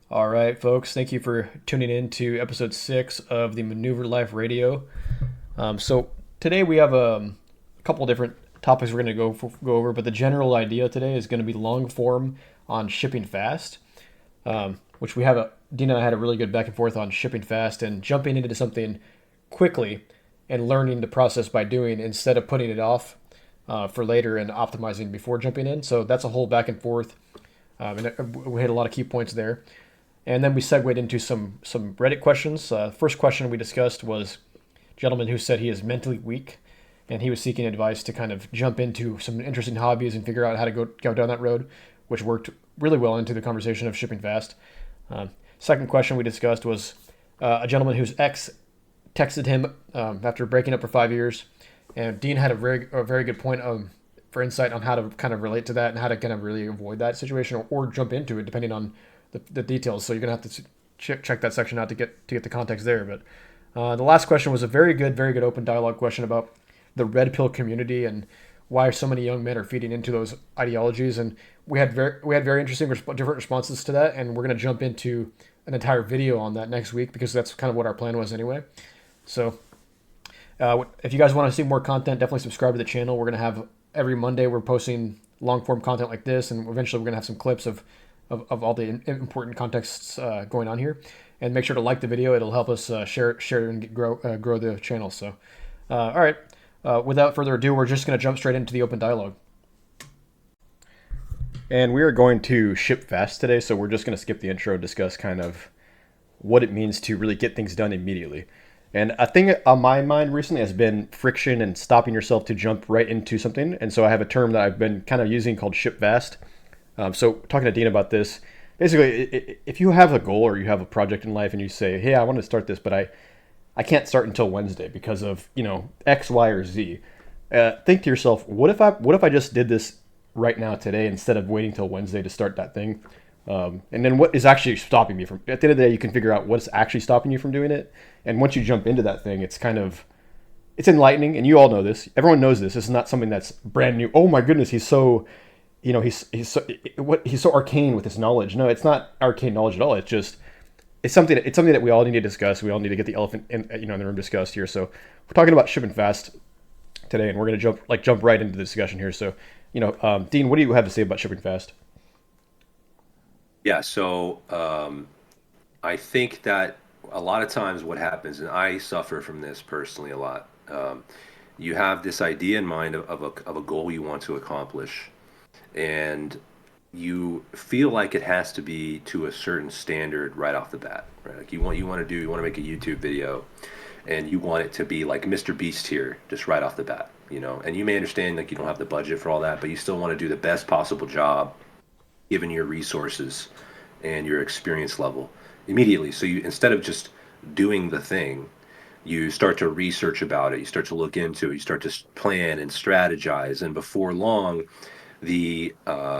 All right, folks, thank you for tuning in to episode 6 of the Maneuver Life Radio. So today we have a couple of different topics we're going to go over, but the general idea today is going to be long form on shipping fast, which Dina and I had a really good back and forth on shipping fast and jumping into something quickly and learning the process by doing instead of putting it off for later and optimizing before jumping in. So that's a whole back and forth, and we hit a lot of key points there. And then we segued into some Reddit questions. First question we discussed was a gentleman who said he is mentally weak, and he was seeking advice to kind of jump into some interesting hobbies and figure out how to go down that road, which worked really well into the conversation of shipping fast. Second question we discussed was a gentleman whose ex texted him after breaking up for 5 years, and Dean had a very good point for insight on how to kind of relate to that and how to kind of really avoid that situation or jump into it depending on the details. So you're gonna have to check that section out to get the context there. But the last question was a very good open dialogue question about the red pill community and why so many young men are feeding into those ideologies. And we had very interesting different responses to that, and we're gonna jump into an entire video on that next week because that's kind of what our plan was anyway. So if you guys want to see more content, definitely subscribe to the channel. We're gonna have every Monday we're posting long form content like this, and eventually we're gonna have some clips of all the important contexts going on here. And make sure to like the video; it'll help us share and grow the channel. So, all right. Without further ado, we're just going to jump straight into the open dialogue. And we are going to ship fast today, so we're just going to skip the intro, discuss kind of what it means to really get things done immediately. And a thing on my mind recently has been friction and stopping yourself to jump right into something. And so I have a term that I've been kind of using called ship fast. So talking to Dean about this, basically, if you have a goal or you have a project in life and you say, hey, I want to start this, but I can't start until Wednesday because of, X, Y, or Z. Think to yourself, what if I just did this right now today instead of waiting till Wednesday to start that thing? And then what is actually stopping me from? At the end of the day, you can figure out what's actually stopping you from doing it. And once you jump into that thing, it's enlightening, and you all know this. Everyone knows this. It's not something that's brand new. Oh my goodness, he's so he's so arcane with his knowledge. No, it's not arcane knowledge at all. It's something that we all need to discuss. We all need to get the elephant in the room discussed here. So we're talking about shipping fast today, and we're gonna jump right into the discussion here. So Dean, what do you have to say about shipping fast? Yeah, so I think that a lot of times what happens, and I suffer from this personally a lot, you have this idea in mind of a goal you want to accomplish, and you feel like it has to be to a certain standard right off the bat, right? Like you want to make a YouTube video, and you want it to be like Mr. Beast here, just right off the bat, And you may understand like you don't have the budget for all that, but you still want to do the best possible job given your resources and your experience level immediately. So you instead of just doing the thing, you start to research about it, you start to look into it, you start to plan and strategize, and before long, the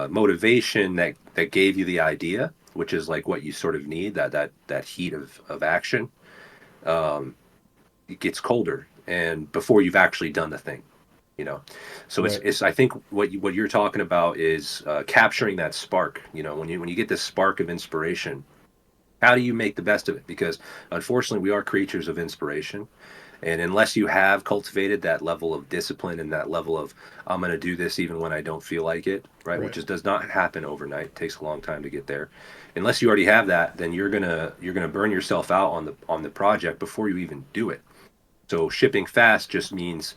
motivation that gave you the idea, which is like what you sort of need, that heat of action, um, it gets colder, and before you've actually done the thing you know so it's Right. it's I think what you're talking about is capturing that spark, when you get this spark of inspiration. How do you make the best of it? Because unfortunately we are creatures of inspiration, and unless you have cultivated that level of discipline and that level of I'm going to do this even when I don't feel like it, right, which Right. just does not happen overnight. It takes a long time to get there. Unless you already have that, then you're going to burn yourself out on the project before you even do it. So shipping fast just means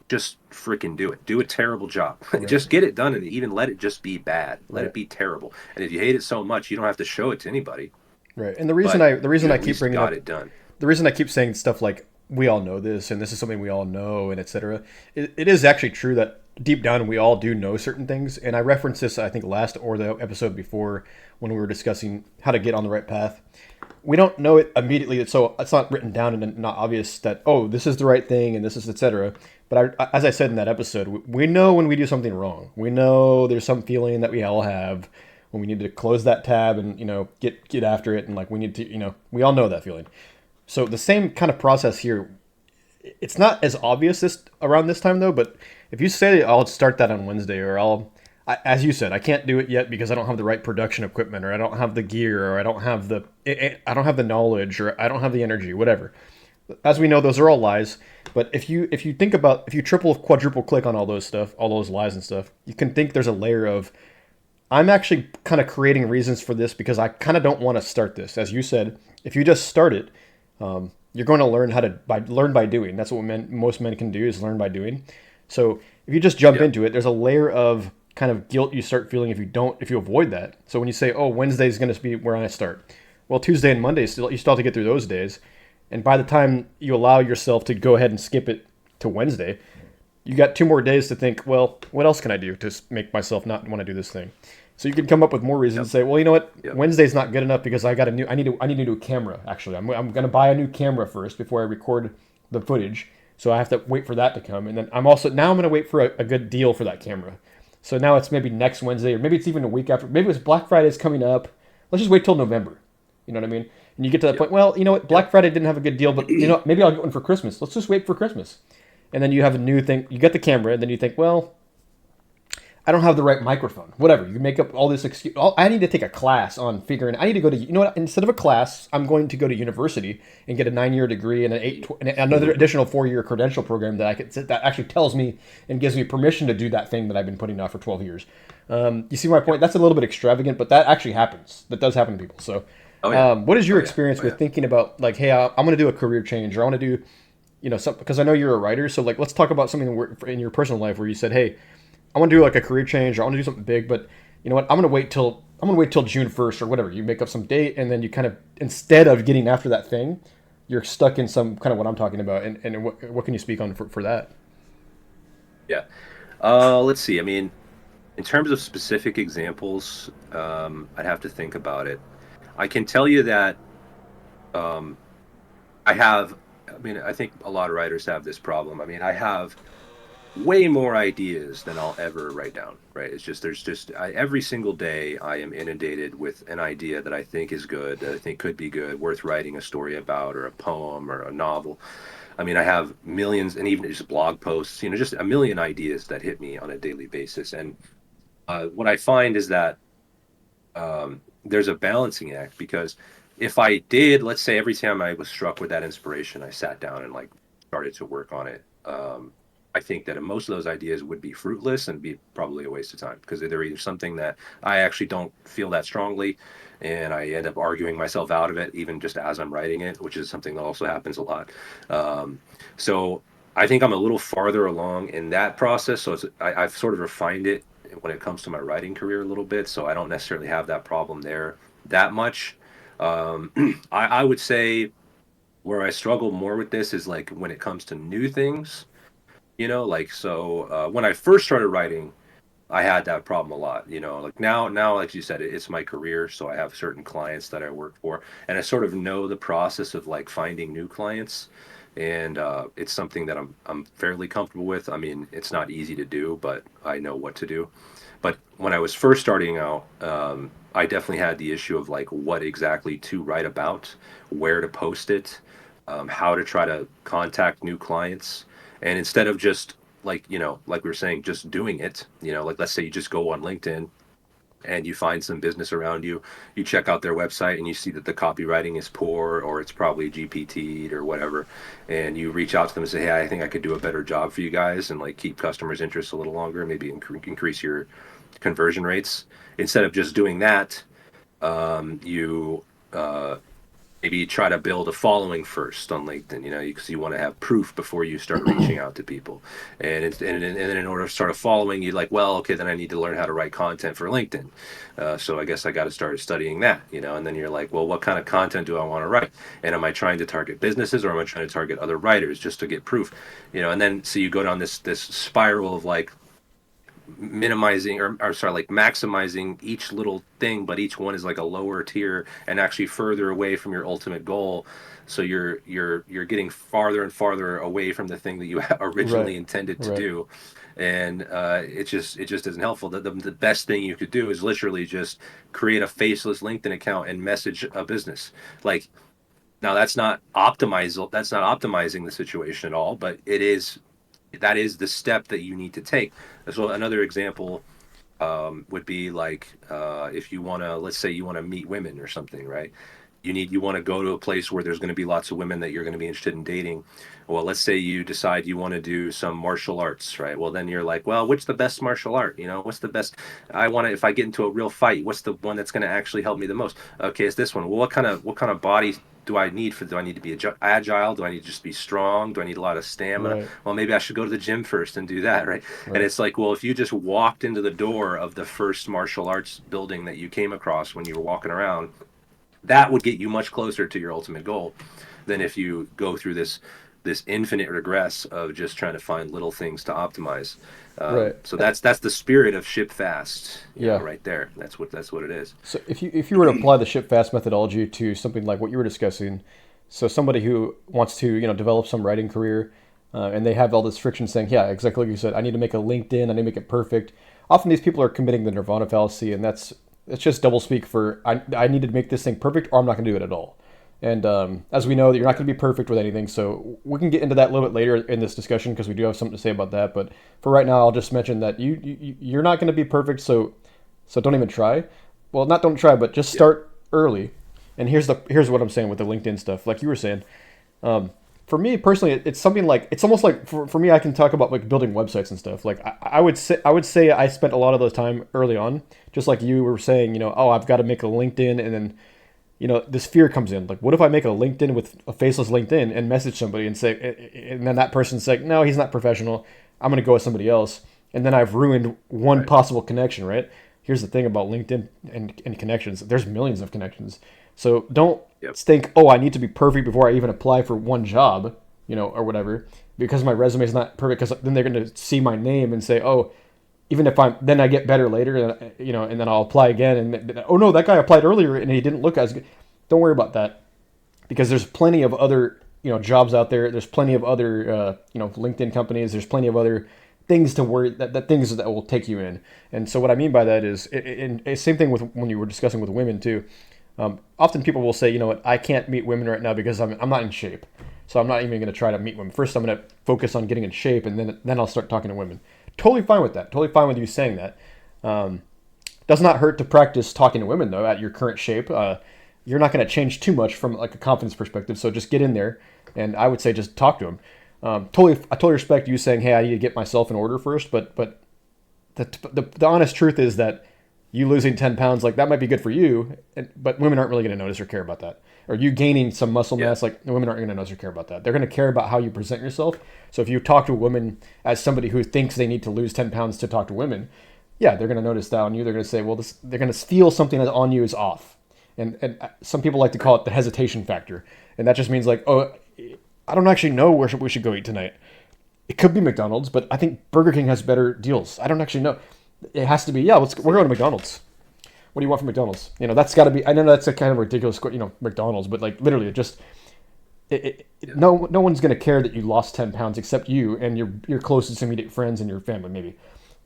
just freaking do it. Do a terrible job. Right. Just get it done, and even let it just be bad. Let it Right. be terrible. And if you hate it so much, you don't have to show it to anybody, Right. And the reason but I the reason you I at keep least bringing got up it done. the reason I keep saying stuff like we all know this and this is something we all know and etc. It is actually true that deep down we all do know certain things. And I referenced this I think last or the episode before when we were discussing how to get on the right path. We don't know it immediately, so it's not written down and not obvious that this is the right thing and this is etc. But as I said in that episode, we know when we do something wrong. We know there's some feeling that we all have when we need to close that tab and get after it, and like we need to we all know that feeling. So the same kind of process here. It's not as obvious this around this time though, but if you say I'll start that on Wednesday or I'll as you said, I can't do it yet because I don't have the right production equipment, or I don't have the gear, or I don't have I don't have the knowledge, or I don't have the energy, whatever. As we know, those are all lies. But if you think about, if you triple quadruple click on all those stuff, all those lies and stuff, you can think there's a layer of, I'm actually kind of creating reasons for this because I kind of don't want to start this. As you said, if you just start it, you're going to learn how to learn by doing. That's what most men can do, is learn by doing. So if you just jump Yeah. into it, there's a layer of kind of guilt you start feeling if you avoid that. So when you say, oh, Wednesday's going to be where I start, well, Tuesday and Monday you still have to get through those days, and by the time you allow yourself to go ahead and skip it to Wednesday, you got 2 more days to think, well, what else can I do to make myself not want to do this thing? So you can come up with more reasons Yep. to say, well, you know what, Yep. Wednesday's not good enough because I need a new camera. Actually, I'm going to buy a new camera first before I record the footage. So I have to wait for that to come, and then I'm going to wait for a good deal for that camera. So now it's maybe next Wednesday, or maybe it's even a week after. Maybe it's Black Friday's coming up. Let's just wait till November. You know what I mean? And you get to that Yep. point. Well, you know what? Yep. Black Friday didn't have a good deal, but maybe I'll get one for Christmas. Let's just wait for Christmas. And then you have a new thing. You get the camera, and then you think, well, I don't have the right microphone. Whatever. You make up all this excuse. I need to take a class on figuring. I need to go to. You know what? Instead of a class, I'm going to go to university and get a 9-year degree and and another additional 4-year credential program that actually tells me and gives me permission to do that thing that I've been putting off for 12 years. You see my point? That's a little bit extravagant, but that actually happens. That does happen to people. So, Oh yeah. what is Oh your yeah. experience Oh with yeah. thinking about, like, hey, I'm going to do a career change, or I want to do, something, because I know you're a writer. So, like, let's talk about something in your personal life where you said, hey, I want to do like a career change, or I want to do something big, but you know what? I'm gonna wait till June 1st or whatever. You make up some date, and then you kind of, instead of getting after that thing, you're stuck in some kind of what I'm talking about. And what can you speak on for that? Yeah. Let's see. I mean, in terms of specific examples, I'd have to think about it. I can tell you that um, I have. I mean, I think a lot of writers have this problem. I mean, I have way more ideas than I'll ever write down, right? It's just every single day I am inundated with an idea that I think is good, that I think could be good, worth writing a story about, or a poem, or a novel. I mean, I have millions, and even just blog posts, just a million ideas that hit me on a daily basis. And what I find is that there's a balancing act, because if I did, let's say every time I was struck with that inspiration, I sat down and like started to work on it. I think that most of those ideas would be fruitless and be probably a waste of time, because they're either something that I actually don't feel that strongly, and I end up arguing myself out of it, even just as I'm writing it, which is something that also happens a lot. Um, so I think I'm a little farther along in that process. So I've sort of refined it when it comes to my writing career a little bit. So I don't necessarily have that problem there that much. I would say where I struggle more with this is like when it comes to new things, like when I first started writing, I had that problem a lot, like now, like you said, it's my career. So I have certain clients that I work for, and I sort of know the process of like finding new clients. And it's something that I'm fairly comfortable with. I mean, it's not easy to do, but I know what to do. But when I was first starting out, I definitely had the issue of like what exactly to write about, where to post it, how to try to contact new clients. And instead of just like, like we were saying, just doing it, like let's say you just go on LinkedIn and you find some business around you, you check out their website and you see that the copywriting is poor, or it's probably GPT'd or whatever, and you reach out to them and say, hey, I think I could do a better job for you guys and like keep customers' interest a little longer, maybe increase your conversion rates. Instead of just doing that, you maybe try to build a following first on LinkedIn, because you want to have proof before you start reaching out to people. And then in order to start a following, you're like, well, okay, then I need to learn how to write content for LinkedIn. So I guess I got to start studying that, and then you're like, well, what kind of content do I want to write? And am I trying to target businesses, or am I trying to target other writers just to get proof? And then so you go down this spiral of like minimizing, or sorry, like maximizing each little thing, but each one is like a lower tier and actually further away from your ultimate goal. So you're getting farther and farther away from the thing that you Right, originally intended to right. do. And it just isn't helpful. The best thing you could do is literally just create a faceless LinkedIn account and message a business. Like, now that's not optimizing the situation at all, but that is the step that you need to take. So another example, would be like if you want to, let's say you want to meet women or something, right? You want to go to a place where there's going to be lots of women that you're going to be interested in dating. Well, let's say you decide you want to do some martial arts, right? Well, then you're like, well, which the best martial art? What's the best? I want to, if I get into a real fight, what's the one that's going to actually help me the most? Okay, it's this one. Well, what kind of body do I need for? Do I need to be agile? Do I need to just be strong? Do I need a lot of stamina? Right. Well, maybe I should go to the gym first and do that, right? And Right. it's like, well, if you just walked into the door of the first martial arts building that you came across when you were walking around, that would get you much closer to your ultimate goal than if you go through this infinite regress of just trying to find little things to optimize. Right. So that's the spirit of ship fast, Yeah. right there. That's what it is. So if you were to apply the ship fast methodology to something like what you were discussing, so somebody who wants to develop some writing career, and they have all this friction saying, yeah, exactly like you said, I need to make a LinkedIn, I need to make it perfect. Often these people are committing the nirvana fallacy, and it's just double speak for I need to make this thing perfect, or I'm not going to do it at all. And as we know, that you're not Yeah. going to be perfect with anything, so we can get into that a little bit later in this discussion because we do have something to say about that. But for right now, I'll just mention that you're not going to be perfect, so don't even try. Well, not don't try, but just Yeah. start early. And here's what I'm saying with the LinkedIn stuff. Like you were saying, for me personally, it's something like it's almost like for me, I can talk about like building websites and stuff. Like I would say I spent a lot of the time early on, just like you were saying. Oh, I've got to make a LinkedIn, and then this fear comes in. Like, what if I make a LinkedIn with a faceless LinkedIn and message somebody and say, and then that person's like, no, he's not professional. I'm going to go with somebody else. And then I've ruined one Right. possible connection, right? Here's the thing about LinkedIn and connections. There's millions of connections. So don't Yep. think, oh, I need to be perfect before I even apply for one job, or whatever, because my resume is not perfect. Because then they're going to see my name and say, oh, even if then I get better later, and then I'll apply again, and oh no, that guy applied earlier and he didn't look as good. Don't worry about that because there's plenty of other jobs out there. There's plenty of other LinkedIn companies. There's plenty of other things to worry that things that will take you in. And so what I mean by that is, same thing with when you were discussing with women too. Often people will say, you know what, I can't meet women right now because I'm not in shape. So I'm not even going to try to meet women. First, I'm going to focus on getting in shape, and then I'll start talking to women. Totally fine with that. Totally fine with you saying that. Um, does not hurt to practice talking to women though at your current shape. You're not going to change too much from like a confidence perspective. So just get in there, and I would say just talk to them. I totally respect you saying, "Hey, I need to get myself in order first." But the honest truth is that you losing 10 pounds, like that might be good for you, but women aren't really going to notice or care about that. Or you gaining some muscle Yeah. mass, like women aren't going to notice or care about that. They're going to care about how you present yourself. So if you talk to a woman as somebody who thinks they need to lose 10 pounds to talk to women, yeah, they're going to notice that on you. They're going to say, well, they're going to feel something that on you is off. And some people like to Right. call it the hesitation factor. And that just means like, oh, I don't actually know where we should go eat tonight. It could be McDonald's, but I think Burger King has better deals. I don't actually know. It has to be, yeah, we're going to McDonald's. What do you want from McDonald's? That's got to be. I know that's a kind of ridiculous, McDonald's, but like literally, it just Yeah. no one's gonna care that you lost 10 pounds except you and your closest immediate friends and your family maybe.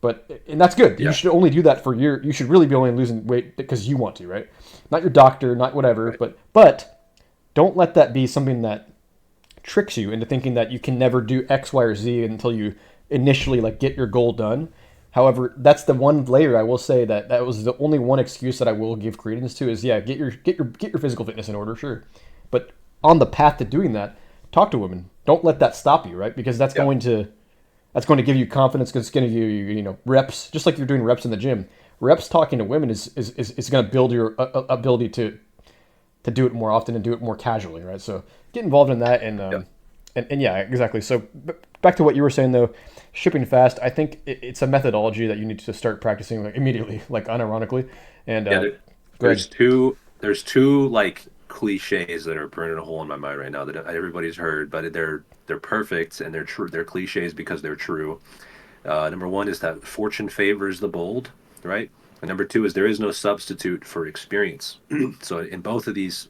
But and that's good. You Yeah. should only do that for your. You should really be only losing weight because you want to, right? Not your doctor, not whatever. Right. But don't let that be something that tricks you into thinking that you can never do X, Y, or Z until you initially like get your goal done. However, that's the one layer I will say that was the only one excuse that I will give credence to is yeah, get your physical fitness in order, sure, but on the path to doing that, talk to women. Don't let that stop you, right? Because Yeah. that's going to give you confidence. Because it's going to give you reps, just like you're doing reps in the gym. Reps talking to women is going to build your ability to do it more often and do it more casually, right? So get involved in that Yeah. and yeah, exactly. So back to what you were saying though, shipping fast. I think it's a methodology that you need to start practicing like immediately, like unironically. And Yeah. go ahead. There's two like cliches that are burning a hole in my mind right now that everybody's heard, but they're perfect and they're true. They're cliches because they're true. Number one is that fortune favors the bold, right? And number two is there is no substitute for experience. So in both of these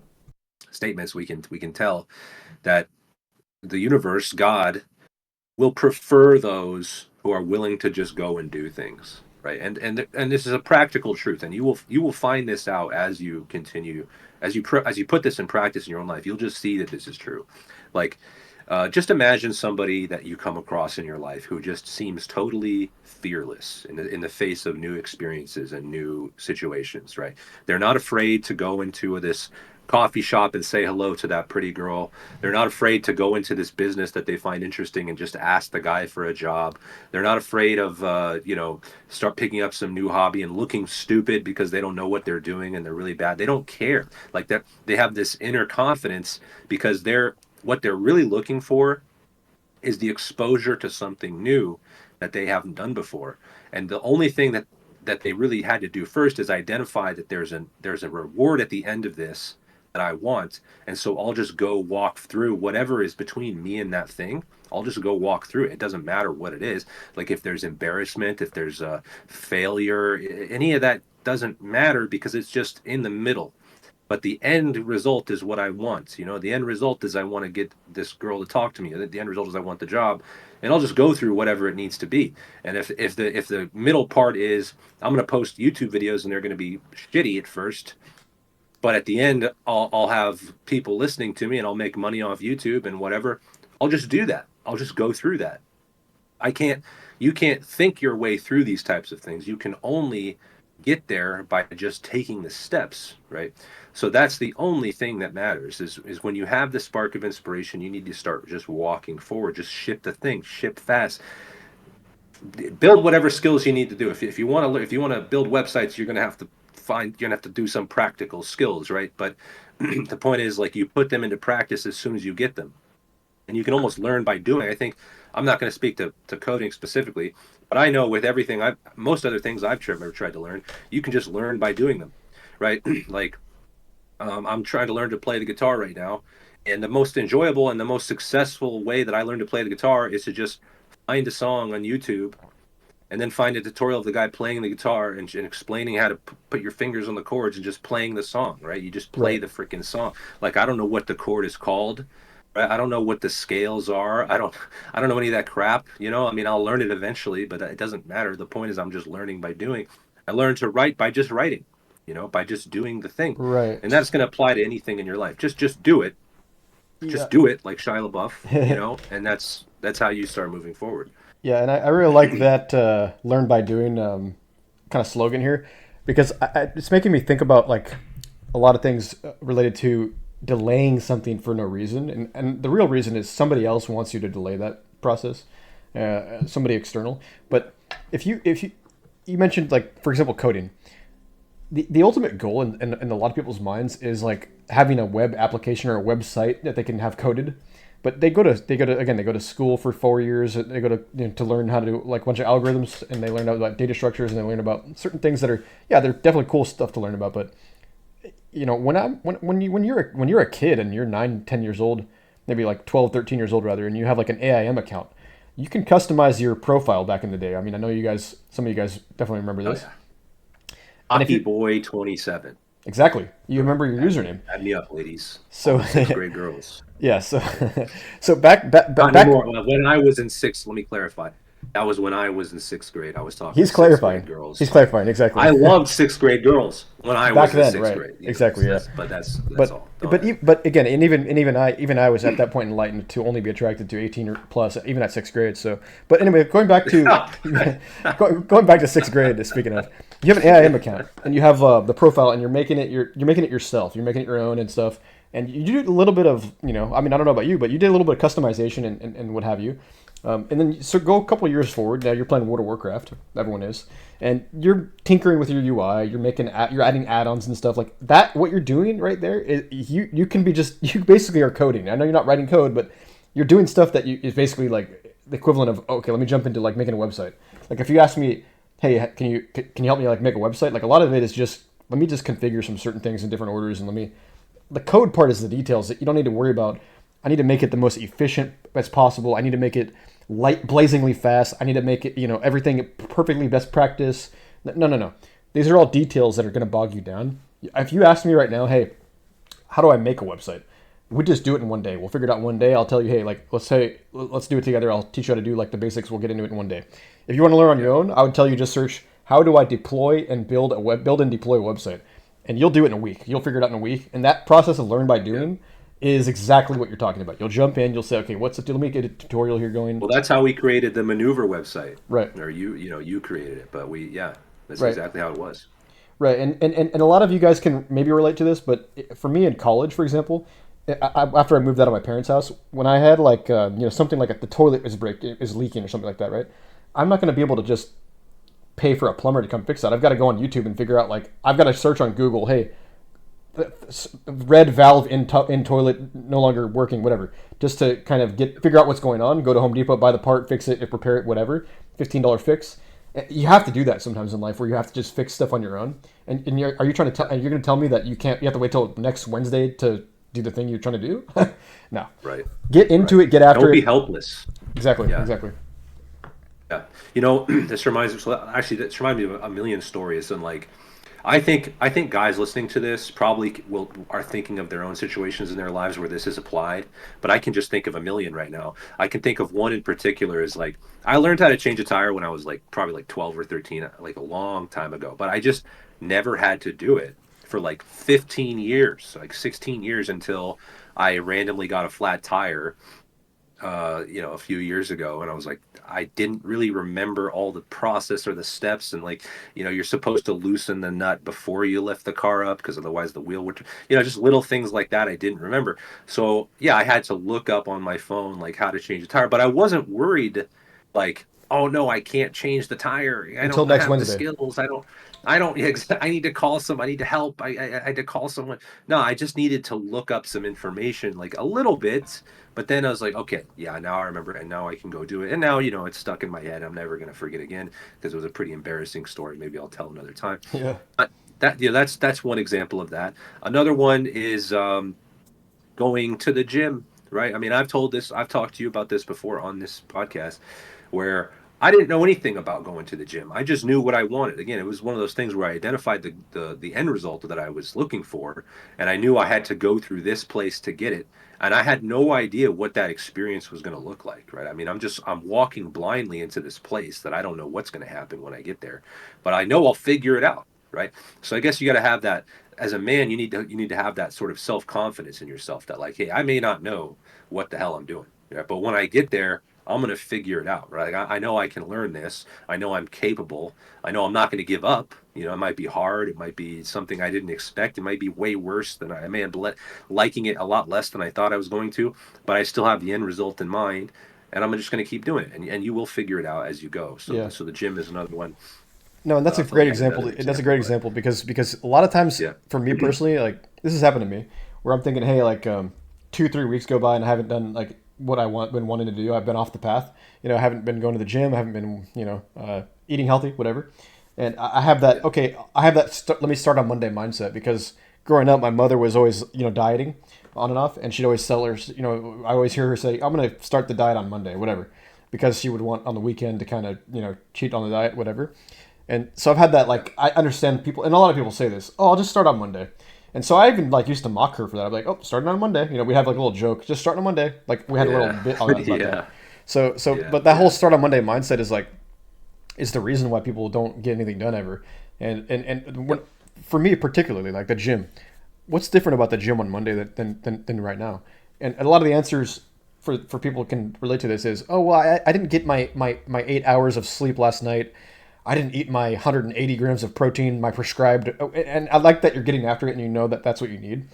statements, we can tell that the universe, God, will prefer those who are willing to just go and do things, right? And this is a practical truth, and you will find this out as you continue, as you put this in practice in your own life. You'll just see that this is true. Like Just imagine somebody that you come across in your life who just seems totally fearless in the face of new experiences and new situations, right? They're not afraid to go into this coffee shop and say hello to that pretty girl. They're not afraid to go into this business that they find interesting and just ask the guy for a job. They're not afraid of, start picking up some new hobby and looking stupid because they don't know what they're doing and they're really bad. They don't care. Like that, they have this inner confidence because what they're really looking for is the exposure to something new that they haven't done before. And the only thing that they really had to do first is identify that there's a reward at the end of this that I want. And so I'll just go walk through whatever is between me and that thing. I'll just go walk through it. It doesn't matter what it is. Like if there's embarrassment, if there's a failure, any of that doesn't matter because it's just in the middle. But the end result is what I want. The end result is I want to get this girl to talk to me. The end result is I want the job, and I'll just go through whatever it needs to be. And if the middle part is I'm going to post YouTube videos and they're going to be shitty at first, but at the end I'll have people listening to me and I'll make money off YouTube and whatever. I'll just do that. I'll just go through that. I can't. You can't think your way through these types of things. You can only get there by just taking the steps, right? So that's the only thing that matters is when you have the spark of inspiration, you need to start just walking forward, just ship the thing, ship fast, build whatever skills you need to do. If you want to build websites, you're going to have to do some practical skills, right? But the point is like you put them into practice as soon as you get them. And you can almost learn by doing. I think I'm not going to speak to coding specifically, but I know with everything most other things I've ever tried to learn, you can just learn by doing them, right? Like I'm trying to learn to play the guitar right now, and the most enjoyable and the most successful way that I learned to play the guitar is to just find a song on YouTube and then find a tutorial of the guy playing the guitar and explaining how to put your fingers on the chords and just playing the song, right? You just play Right. the freaking song. Like I don't know what the chord is called. Right? I don't know what the scales are. I don't know any of that crap. I mean, I'll learn it eventually, but it doesn't matter. The point is I'm just learning by doing. I learned to write by just writing, by just doing the thing. And Right. that's going to apply to anything in your life. Just do it. Yeah. Just do it like Shia LaBeouf, and that's how you start moving forward. Yeah, and I really like that learn by doing kind of slogan here because it's making me think about like a lot of things related to delaying something for no reason. And the real reason is somebody else wants you to delay that process, somebody external. But if you mentioned like, for example, coding, the ultimate goal in a lot of people's minds is like having a web application or a website that they can have coded. But they go to school for 4 years. They go to learn how to do like a bunch of algorithms, and they learn about data structures, and they learn about certain things that are, yeah, they're definitely cool stuff to learn about. But when you're a kid and you're 9, 10 years old, maybe like 12, 13 years old rather, and you have like an AIM account, you can customize your profile back in the day. I mean, I know some of you guys definitely remember Oh this. yeah, And if Hockey you Boy 27. exactly, you remember your Add me, username. add me up, ladies. All So the sixth grade girls. yeah, so so back Not back. anymore. When I was in sixth, let me clarify. That was when I was in sixth grade. I was talking He's to sixth grade clarifying. He's girls. clarifying exactly. I loved sixth grade girls when I Back was in then, sixth right? grade. Exactly, yeah. But that's But all. Go ahead. but again, and even I was at that point enlightened to only be attracted to 18 or plus, even at sixth grade. So, but anyway, going back to going back to sixth grade. Speaking of, you have an AIM account and you have the profile, and you're making it yourself. You're making it your own and stuff. And you do a little bit of, I mean, I don't know about you, but you did a little bit of customization and what have you. And then so go a couple of years forward. Now you're playing World of Warcraft. Everyone is, and you're tinkering with your UI. You're adding add-ons and stuff like that. What you're doing right there is you can be just you basically are coding. I know you're not writing code, but you're doing stuff that is basically like the equivalent of, okay, let me jump into like making a website. Like if you ask me, hey, can you help me like make a website? Like a lot of it is just, let me just configure some certain things in different orders, and the code part is the details that you don't need to worry about. I need to make it the most efficient as possible. I need to make it light, blazingly fast. I need to make it, everything perfectly best practice. No. These are all details that are going to bog you down. If you ask me right now, hey, how do I make a website? We just do it in one day. We'll figure it out in one day. I'll tell you, hey, like, let's do it together. I'll teach you how to do like the basics. We'll get into it in one day. If you want to learn on your own, I would tell you just search, how do I deploy and build and deploy a website? And you'll do it in a week. You'll figure it out in a week. And that process of learn by Yeah. doing is exactly what you're talking about. You'll jump in, you'll say, okay, what's the, let me get a tutorial here going. Well, that's how we created the maneuver website, Right, or you created it, but yeah, that's right, exactly how it was. right. And a lot of you guys can maybe relate to this, but for me in college, for example, after I moved out of my parents' house, when I had like, something like the toilet is leaking or something like that, right? I'm not going to be able to just pay for a plumber to come fix that. I've got to go on YouTube and figure out, like, I've got to search on Google, hey, red valve in toilet no longer working, whatever, just to kind of figure out what's going on. Go to Home Depot, buy the part, fix it, repair it, whatever. $15 fix. You have to do that sometimes in life, where you have to just fix stuff on your own. And are you trying to tell? You're going to tell me that you can't? You have to wait till next Wednesday to do the thing you're trying to do? No. Right. Get into Right. it. Get after Don't be it. helpless. Exactly. Yeah. Exactly. Yeah. This reminds me. So actually, this reminds me of a million stories, and like, I think guys listening to this probably are thinking of their own situations in their lives where this is applied. But I can just think of a million right now. I can think of one in particular. Is like, I learned how to change a tire when I was like probably like 12 or 13, like a long time ago. But I just never had to do it for like 15 years, like 16 years, until I randomly got a flat tire a few years ago, and I was like, I didn't really remember all the process or the steps, and like, you're supposed to loosen the nut before you lift the car up because otherwise the wheel would, just little things like that I didn't remember. So yeah, I had to look up on my phone like how to change a tire, but I wasn't worried like, oh no, I can't change the tire. I Until don't next have the Wednesday. skills. I don't. I need to call some. I need to help. I had to call someone. No, I just needed to look up some information, like a little bit. But then I was like, okay, yeah, now I remember, and now I can go do it. And now, it's stuck in my head. I'm never gonna forget again because it was a pretty embarrassing story. Maybe I'll tell another time. Yeah. But that's one example of that. Another one is going to the gym, right? I mean, I've talked to you about this before on this podcast, where I didn't know anything about going to the gym. I just knew what I wanted. Again, it was one of those things where I identified the end result that I was looking for, and I knew I had to go through this place to get it. And I had no idea what that experience was going to look like, right? I mean, I'm walking blindly into this place that I don't know what's going to happen when I get there, but I know I'll figure it out, right? So I guess you got to have that as a man. You need to have that sort of self confidence in yourself that, like, hey, I may not know what the hell I'm doing, right? But when I get there, I'm going to figure it out, right? I know I can learn this. I know I'm capable. I know I'm not going to give up. It might be hard. It might be something I didn't expect. It might be way worse than I may have liking it a lot less than I thought I was going to, but I still have the end result in mind, and I'm just going to keep doing it, and you will figure it out as you go. So Yeah. so the gym is another one. No, and that's a I feel like great I had example. another That's a great example, but example because a lot of times yeah. for me personally, like this has happened to me, where I'm thinking, hey, like 2 3 weeks go by and I haven't done like what been wanting to do. I've been off the path. I haven't been going to the gym. I haven't been eating healthy, whatever. And I have that. Yeah. Okay, I have that. Let me start on Monday mindset because growing up, my mother was always dieting on and off, and she'd always sell her. I always hear her say, "I'm going to start the diet on Monday, whatever," because she would want on the weekend to kind of cheat on the diet, whatever. And so I've had that, Yeah. like, I understand people, and a lot of people say this, oh, I'll just start on Monday. And so I even, like, used to mock her for that. I'm like, oh, starting on Monday. We have, like, a little joke, just starting on Monday. Like, we had a little Yeah. bit about that. Yeah. Yeah. But that whole Yeah. start on Monday mindset is the reason why people don't get anything done ever. And Yep. for me, particularly, like the gym, what's different about the gym on Monday than right now? And a lot of the answers for people who can relate to this is, oh, well, I didn't get my 8 hours of sleep last night. I didn't eat my 180 grams of protein, my prescribed. And I like that you're getting after it and you know that that's what you need.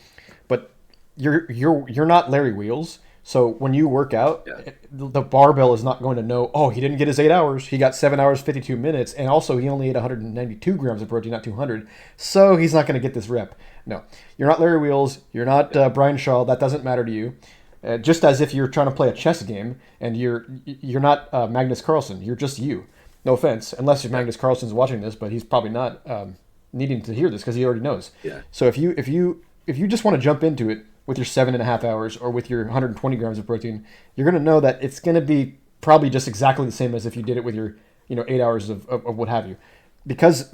But you're not Larry Wheels. So when you work out, Yeah. the barbell is not going to know, oh, he didn't get his 8 hours. He got 7 hours, 52 minutes. And also, he only ate 192 grams of protein, not 200. So he's not going to get this rep. No, you're not Larry Wheels. You're not Brian Shaw. That doesn't matter to you. Just as if you're trying to play a chess game and you're not Magnus Carlsen. You're just you. No offense, unless Yeah. Magnus Carlsen's watching this, but he's probably not needing to hear this because he already knows. Yeah. So if you just want to jump into it with your 7.5 hours or with your 120 grams of protein, you're going to know that it's going to be probably just exactly the same as if you did it with your 8 hours of what have you, because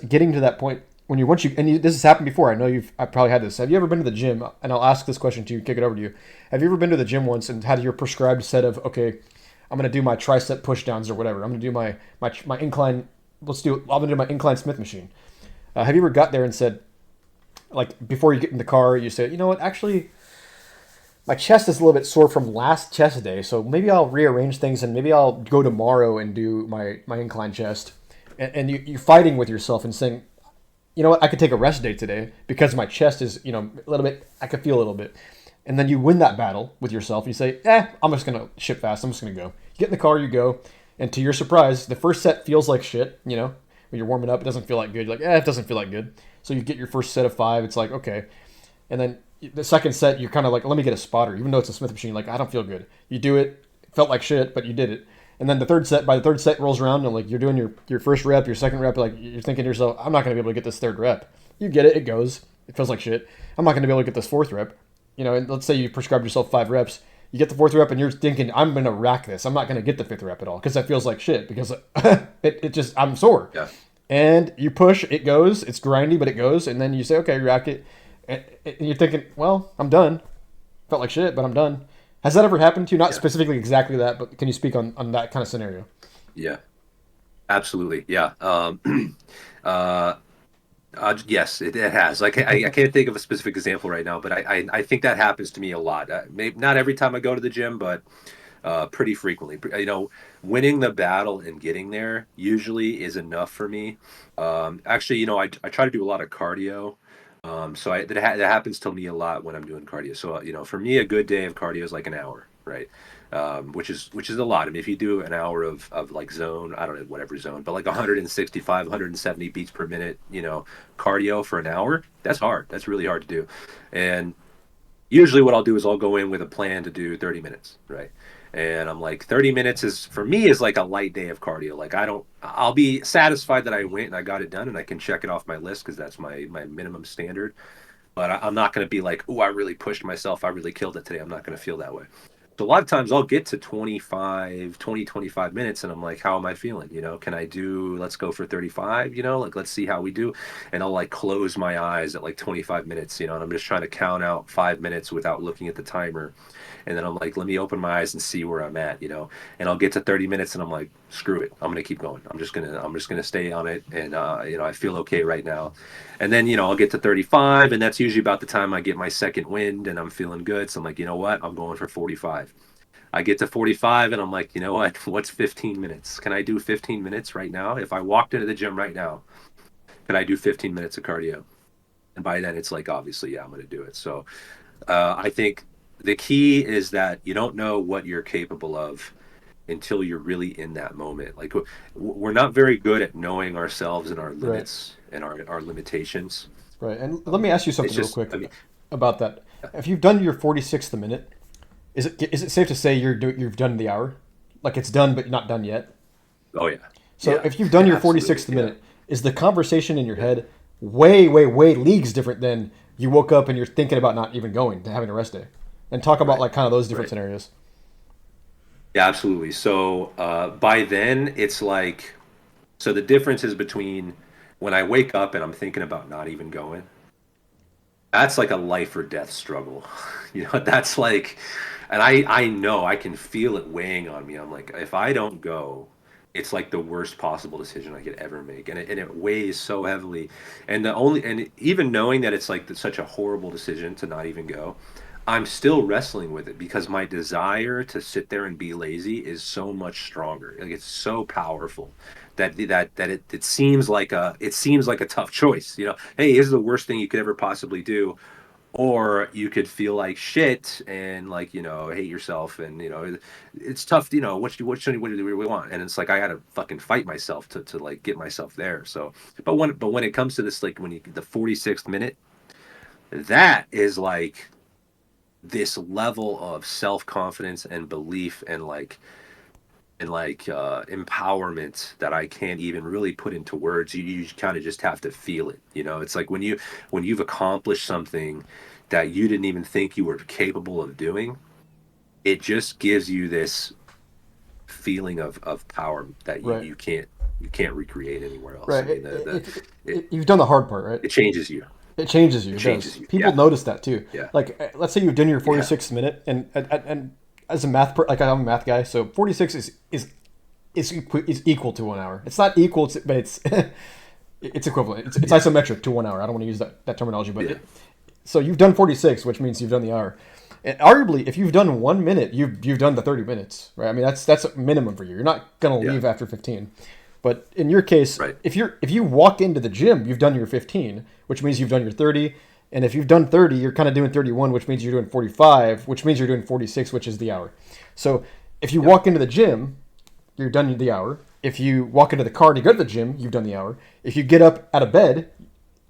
getting to that point when this has happened before. I probably had this. Have you ever been to the gym? And I'll ask this question to you, kick it over to you. Have you ever been to the gym once and had your prescribed set of, okay, I'm gonna do my tricep push downs or whatever. I'm gonna do my incline. I'm gonna do my incline Smith machine. Have you ever got there and said, like, before you get in the car, you say, you know what, actually, my chest is a little bit sore from last chest day, so maybe I'll rearrange things and maybe I'll go tomorrow and do my incline chest. And you're fighting with yourself and saying, you know what, I could take a rest day today because my chest is, a little bit, I could feel a little bit. And then you win that battle with yourself. You say, I'm just going to ship fast. I'm just going to go. You get in the car, you go. And to your surprise, the first set feels like shit, when you're warming up, it doesn't feel like good. You're like, it doesn't feel like good. So you get your first set of 5. It's like, okay. And then the second set, you're kind of like, let me get a spotter. Even though it's a Smith machine, like, I don't feel good. You do it. Felt like shit, but you did it. And then by the third set rolls around, and like you're doing your first rep, your second rep, like you're thinking to yourself, I'm not going to be able to get this third rep. You get it. It goes. It feels like shit. I'm not going to be able to get this fourth rep. And let's say you prescribed yourself 5 reps. You get the fourth rep, and you're thinking, I'm going to rack this. I'm not going to get the fifth rep at all because that feels like shit because it just, I'm sore. Yeah. And you push, it goes. It's grindy, but it goes. And then you say, okay, rack it. And you're thinking, well, I'm done. Felt like shit, but I'm done. Has that ever happened to you? Not specifically exactly that, but can you speak on that kind of scenario? Yeah. Absolutely. Yeah. Yes, it has. Like I can't think of a specific example right now, but I think that happens to me a lot. Maybe not every time I go to the gym, but pretty frequently. Winning the battle and getting there usually is enough for me. Actually, I try to do a lot of cardio. So that happens to me a lot when I'm doing cardio. So for me, a good day of cardio is like an hour, right? Which is a lot. I mean, if you do an hour of like zone, I don't know, whatever zone, but like 165, 170 beats per minute, cardio for an hour, that's hard. That's really hard to do. And usually what I'll do is I'll go in with a plan to do 30 minutes, right? And I'm like, 30 minutes for me is like a light day of cardio. Like I'll be satisfied that I went and I got it done and I can check it off my list because that's my minimum standard. But I'm not going to be like, oh, I really pushed myself. I really killed it today. I'm not going to feel that way. So a lot of times I'll get to 25 minutes and I'm like, how am I feeling? Can I let's go for 35, like, let's see how we do. And I'll like close my eyes at like 25 minutes, and I'm just trying to count out 5 minutes without looking at the timer. And then I'm like, let me open my eyes and see where I'm at, and I'll get to 30 minutes and I'm like, screw it. I'm going to keep going. I'm just going to stay on it. And, I feel okay right now. And then, I'll get to 35 and that's usually about the time I get my second wind and I'm feeling good. So I'm like, you know what? I'm going for 45. I get to 45 and I'm like, you know what? What's 15 minutes? Can I do 15 minutes right now? If I walked into the gym right now, can I do 15 minutes of cardio? And by then it's like, obviously, yeah, I'm going to do it. So I think the key is that you don't know what you're capable of until you're really in that moment. Like we're not very good at knowing ourselves and our limits and our limitations. Right. And let me ask you something real quick about that. Yeah. If you've done your 46th minute, is it safe to say you've done the hour? Like it's done, but not done yet? Oh, yeah. So yeah. if you've done your 46th minute, is the conversation in your head way, way, way leagues different than you woke up and you're thinking about not even going to having a rest day? And talk about like kind of those different scenarios. Yeah, absolutely. So by then it's like, so the difference is between when I wake up and I'm thinking about not even going, that's like a life or death struggle. That's like, and I know I can feel it weighing on me. I'm like, if I don't go, it's like the worst possible decision I could ever make. And it weighs so heavily. And even knowing that it's like such a horrible decision to not even go, I'm still wrestling with it because my desire to sit there and be lazy is so much stronger. Like it's so powerful that it seems like a tough choice. Hey, this is the worst thing you could ever possibly do, or you could feel like shit and like hate yourself and it's tough. What do we really want? And it's like I gotta fucking fight myself to like get myself there. So, but when it comes to this, like when the 46th minute, that is like this level of self-confidence and belief and empowerment that I can't even really put into words. You kind of just have to feel it. It's like when you've accomplished something that you didn't even think you were capable of doing, it just gives you this feeling of power that you can't recreate anywhere else. Right. I mean, you've done the hard part, right? it changes you. It changes you. People notice that too. Yeah. Like, let's say you've done your 46th minute, and as a like I'm a math guy, so 46 is equal to 1 hour. It's not equal, but it's it's equivalent. It's isometric to 1 hour. I don't want to use that terminology, but so you've done 46, which means you've done the hour. And arguably, if you've done 1 minute, you've done the 30 minutes, right? I mean, that's a minimum for you. You're not gonna Yeah. leave after 15. But in your case, Right. if you walk into the gym, you've done your 15, which means you've done your 30. And if you've done 30, you're kind of doing 31, which means you're doing 45, which means you're doing 46, which is the hour. So if you walk into the gym, you're done the hour. If you walk into the car and you go to the gym, you've done the hour. If you get up out of bed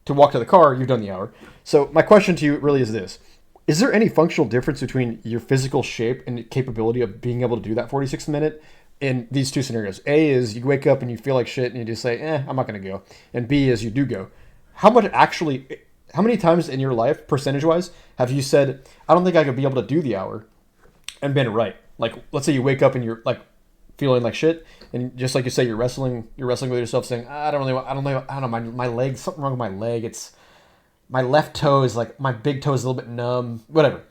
to walk to the car, you've done the hour. So my question to you really is this. Is there any functional difference between your physical shape and capability of being able to do that 46 minute in these two scenarios? A is you wake up and you feel like shit and you just say, I'm not going to go. And B is you do go. How many times in your life, percentage-wise, have you said, I don't think I could be able to do the hour and been right? Like, let's say you wake up and you're like feeling like shit, and just like you say, you're wrestling with yourself, saying, I don't know, my leg, something wrong with my leg. It's my left toe is like my big toe is a little bit numb. Whatever.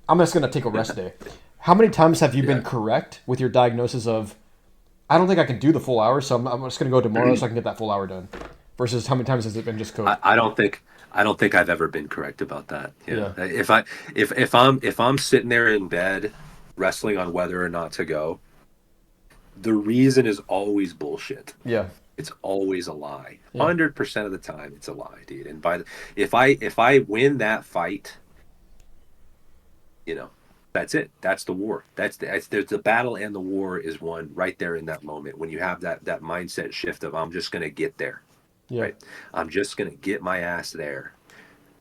I'm just gonna take a rest day. How many times have you been correct with your diagnosis of, I don't think I can do the full hour, so I'm just gonna go tomorrow so I can get that full hour done? Versus how many times has it been just code? I don't think I've ever been correct about that. Yeah. If I'm sitting there in bed wrestling on whether or not to go, the reason is always bullshit. Yeah. It's always a lie. Yeah. 100% of the time, it's a lie, dude. And if I win that fight, that's it. That's the war. There's the battle, and the war is won right there in that moment when you have that mindset shift of I'm just gonna get there. Yeah. Right. I'm just gonna get my ass there.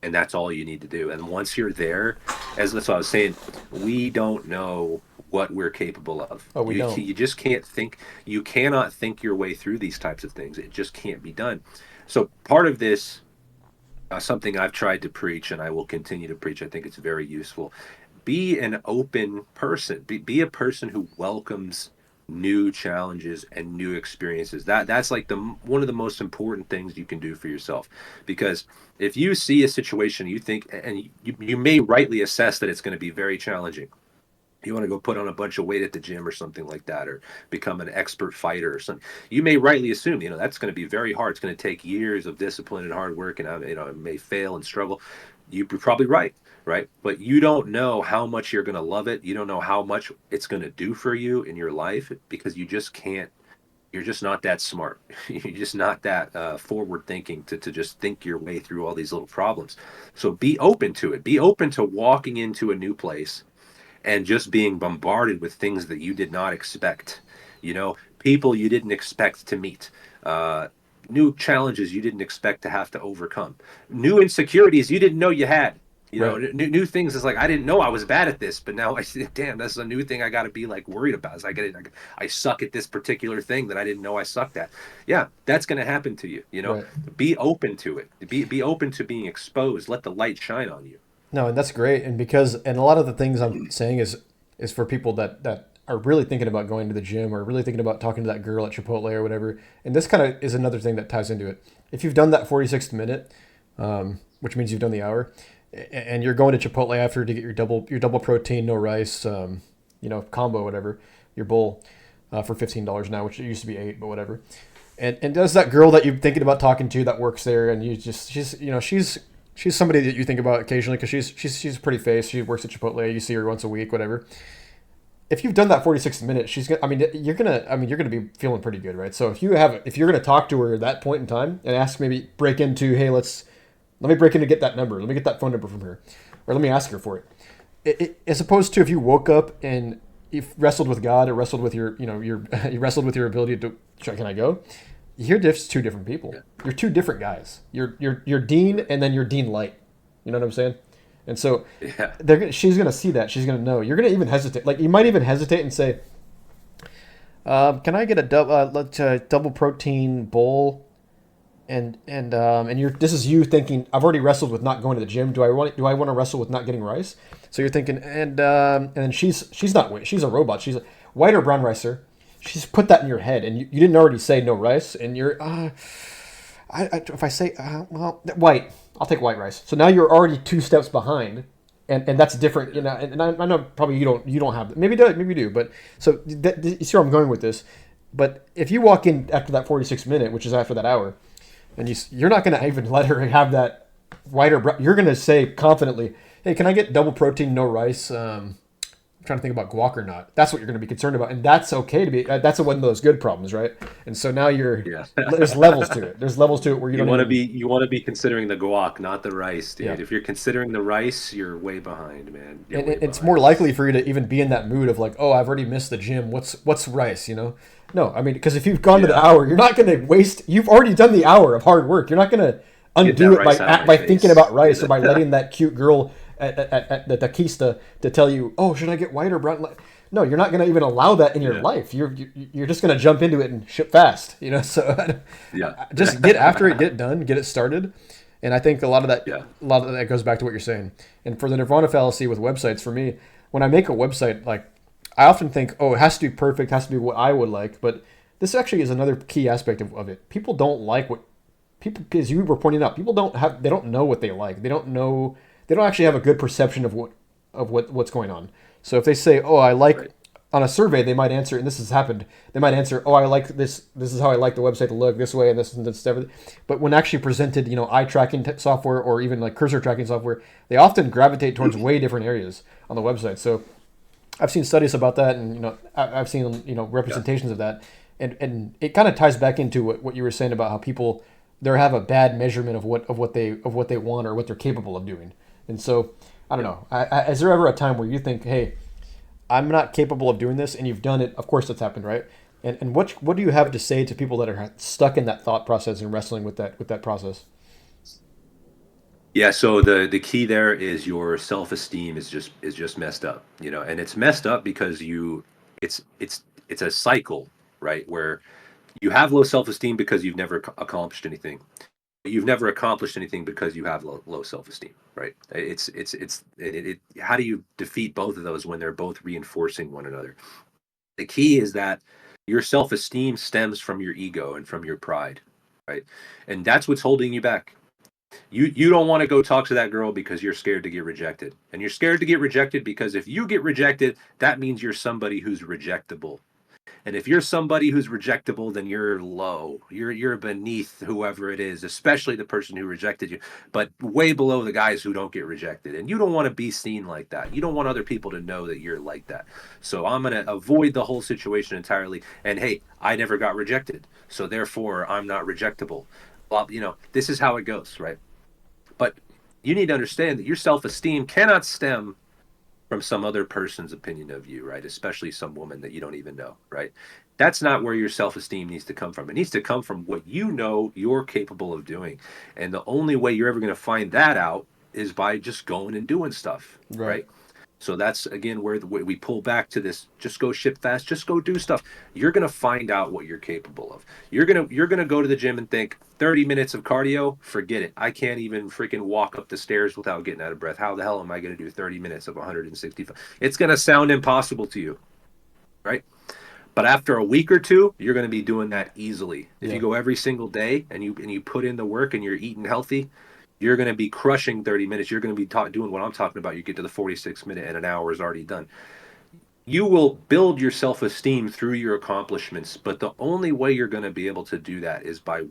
And that's all you need to do. And once you're there, as that's what I was saying, we don't know what we're capable of. Oh, we don't. You just can't think. You cannot think your way through these types of things. It just can't be done. So part of this, something I've tried to preach, and I will continue to preach. I think it's very useful. Be an open person. Be a person who welcomes new challenges and new experiences. That's like one of the most important things you can do for yourself, because if you see a situation you think, and you may rightly assess that it's going to be very challenging, you want to go put on a bunch of weight at the gym or something like that, or become an expert fighter or something, you may rightly assume that's going to be very hard. It's going to take years of discipline and hard work, and it may fail and struggle. You're probably right, but you don't know how much you're going to love it. You don't know how much it's going to do for you in your life, because you just can't. You're just not that smart. You're just not that forward thinking to just think your way through all these little problems. So be open to it. Be open to walking into a new place and just being bombarded with things that you did not expect. People you didn't expect to meet. New challenges you didn't expect to have to overcome, new insecurities you didn't know you had. Right. New things is like, I didn't know I was bad at this, but now I see, damn, that's a new thing I got to be like worried about. Is I suck at this particular thing that I didn't know I sucked at. Yeah, that's going to happen to you. Right. Be open to it. Be open to being exposed. Let the light shine on you. No, and that's great. And a lot of the things I'm saying is for people that are really thinking about going to the gym, or really thinking about talking to that girl at Chipotle or whatever. And this kind of is another thing that ties into it. If you've done that 46th minute, which means you've done the hour, and you're going to Chipotle after to get your double protein, no rice, combo, whatever, your bowl, for $15 now, which it used to be $8, but whatever. And does that girl that you're thinking about talking to that works there, and she's somebody that you think about occasionally because she's a pretty face. She works at Chipotle. You see her once a week, whatever. If you've done that 46 minutes, you're gonna be feeling pretty good, right? So if you're gonna talk to her at that point in time and ask, maybe break into, hey, let me break in to get that number. Let me get that phone number from her, or let me ask her for it. As opposed to if you woke up and you wrestled with God, or wrestled with you wrestled with your ability to, can I go? You're just two different people. Yeah. You're two different guys. You're Dean, and then you're Dean Light. You know what I'm saying? And so she's going to see that. She's going to know. You're going to even hesitate. Like, you might even hesitate and say, can I get a double protein bowl? And this is you thinking, I've already wrestled with not going to the gym. Do I want to wrestle with not getting rice? So you're thinking, and then she's not white. She's a robot. She's a white or brown rice, sir. She's put that in your head, and you didn't already say no rice, and you're if I say white, I'll take white rice. So now you're already 2 steps behind, and that's different, And I know probably you don't have that. Maybe you do, but so you see where I'm going with this. But if you walk in after that 46 minute, which is after that hour, and you're not going to even let her have that white or brown, you're going to say confidently, hey, can I get double protein, no rice? I'm trying to think about guac or not. That's what you're going to be concerned about, and that's okay to be. That's one of those good problems, right? And so now Yeah. there's levels to it. There's levels to it where you don't even. You want to be considering the guac, not the rice, Yeah, dude. If you're considering the rice, you're way behind, man. You're and way it's more behind. likely for you to even be in that mood of like, oh, I've already missed the gym. What's rice? No, I mean, because if you've gone to the Yeah. hour, you're not going to waste. You've already done the hour of hard work. You're not going to Get that undo it rice out of my by thinking face. about rice or by letting that cute girl at the taquista to tell you, oh, should I get white or brown? No, you're not going to even allow that in your Yeah. life. You're just going to jump into it and ship fast. So Yeah. just get after it, get it done, get it started. And I think Yeah. a lot of that goes back to what you're saying. And for the Nirvana fallacy with websites, for me, when I make a website, like I often think, oh, it has to be perfect, has to be what I would like. But this actually is another key aspect of it. People don't like what people, because you were pointing out, they don't know what they like. They don't actually have a good perception of what's going on. So if they say, oh, I like, Right. on a survey, they might answer, and this has happened, they might answer, oh, I like this, this is how I like the website to look this way, and this and this, everything. But when actually presented, eye tracking software or even like cursor tracking software, they often gravitate towards way different areas on the website. So I've seen studies about that, and I've seen Yeah. representations of that, and it kind of ties back into what you were saying about how people they have a bad measurement of what they want or what they're capable of doing. And so I don't Yeah. know. Is there ever a time where you think, hey, I'm not capable of doing this, and you've done it? Of course, that's happened, right? And what do you have to say to people that are stuck in that thought process and wrestling with that process? Yeah, so the key there is your self-esteem is just messed up, and it's messed up because it's a cycle, right? Where you have low self-esteem because you've never accomplished anything. You've never accomplished anything because you have low self-esteem, right? How do you defeat both of those when they're both reinforcing one another? The key is that your self-esteem stems from your ego and from your pride, right? And that's what's holding you back. You don't want to go talk to that girl because you're scared to get rejected. And you're scared to get rejected because if you get rejected, that means you're somebody who's rejectable. And if you're somebody who's rejectable, then you're low. You're beneath whoever it is, especially the person who rejected you, but way below the guys who don't get rejected. And you don't want to be seen like that. You don't want other people to know that you're like that. So I'm going to avoid the whole situation entirely. And hey, I never got rejected. So therefore, I'm not rejectable. Well, this is how it goes, right? But you need to understand that your self-esteem cannot stem from some other person's opinion of you, right? Especially some woman that you don't even know, right? That's not where your self-esteem needs to come from. It needs to come from what you know you're capable of doing. And the only way you're ever going to find that out is by just going and doing stuff, Right. right? So that's again where we pull back to this: just go ship fast, just go do stuff. You're gonna find out what you're capable of. You're gonna go to the gym and think 30 minutes of cardio, forget it. I can't even freaking walk up the stairs without getting out of breath. How the hell am I gonna do 30 minutes of 165? It's gonna sound impossible to you, right? But after a week or two, you're going to be doing that easily. If Yeah. you go every single day and you put in the work and you're eating healthy, you're going to be crushing 30 minutes. You're going to be doing what I'm talking about. You get to the 46-minute and an hour is already done. You will build your self-esteem through your accomplishments, but the only way you're going to be able to do that is by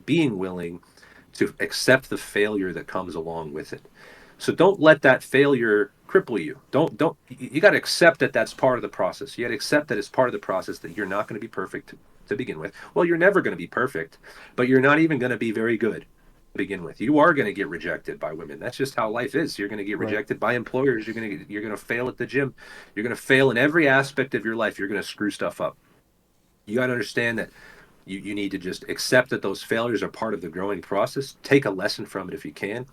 being willing to accept the failure that comes along with it. So don't let that failure cripple you. Don't you got to accept that that's part of the process. You got to accept that it's part of the process that you're not going to be perfect to begin with. Well, you're never going to be perfect, but you're not even going to be very good to begin with. You are going to get rejected by women. That's just how life is. You're going to get Right. rejected by employers. You're going to fail at the gym. You're going to fail in every aspect of your life. You're going to screw stuff up. You got to understand that you need to just accept that those failures are part of the growing process. Take a lesson from it if you can,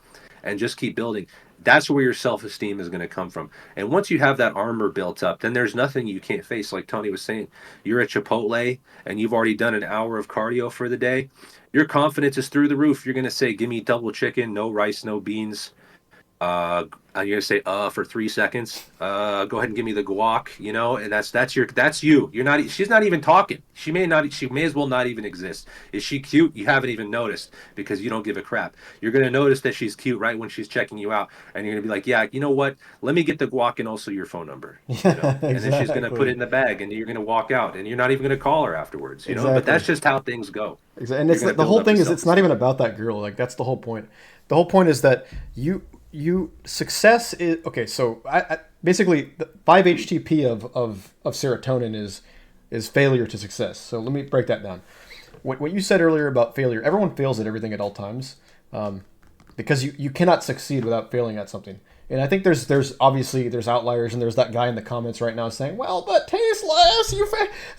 and just keep building. That's where your self-esteem is going to come from. And once you have that armor built up, then there's nothing you can't face. Like Tony was saying, you're at Chipotle and you've already done an hour of cardio for the day. Your confidence is through the roof. You're going to say, give me double chicken, no rice, no beans. And you're gonna say for 3 seconds. Go ahead and give me the guac, and that's you. You're not. She's not even talking. She may not. She may as well not even exist. Is she cute? You haven't even noticed because you don't give a crap. You're gonna notice that she's cute right when she's checking you out, and you're gonna be like, yeah, you know what? Let me get the guac and also your phone number, Yeah. and then she's gonna put it Exactly. in the bag, and you're gonna walk out, and you're not even gonna call her afterwards. But Exactly. that's just how things go. Exactly. And You're it's gonna the build whole up thing the is it's not self-esteem. even about that girl. Like that's the whole point. The whole point is that you you success is okay. So basically the 5-HTP of serotonin is failure to success. So let me break that down. What you said earlier about failure, everyone fails at everything at all times, because you cannot succeed without failing at something. And I think there's obviously there's outliers, and there's that guy in the comments right now saying, well, but tasteless.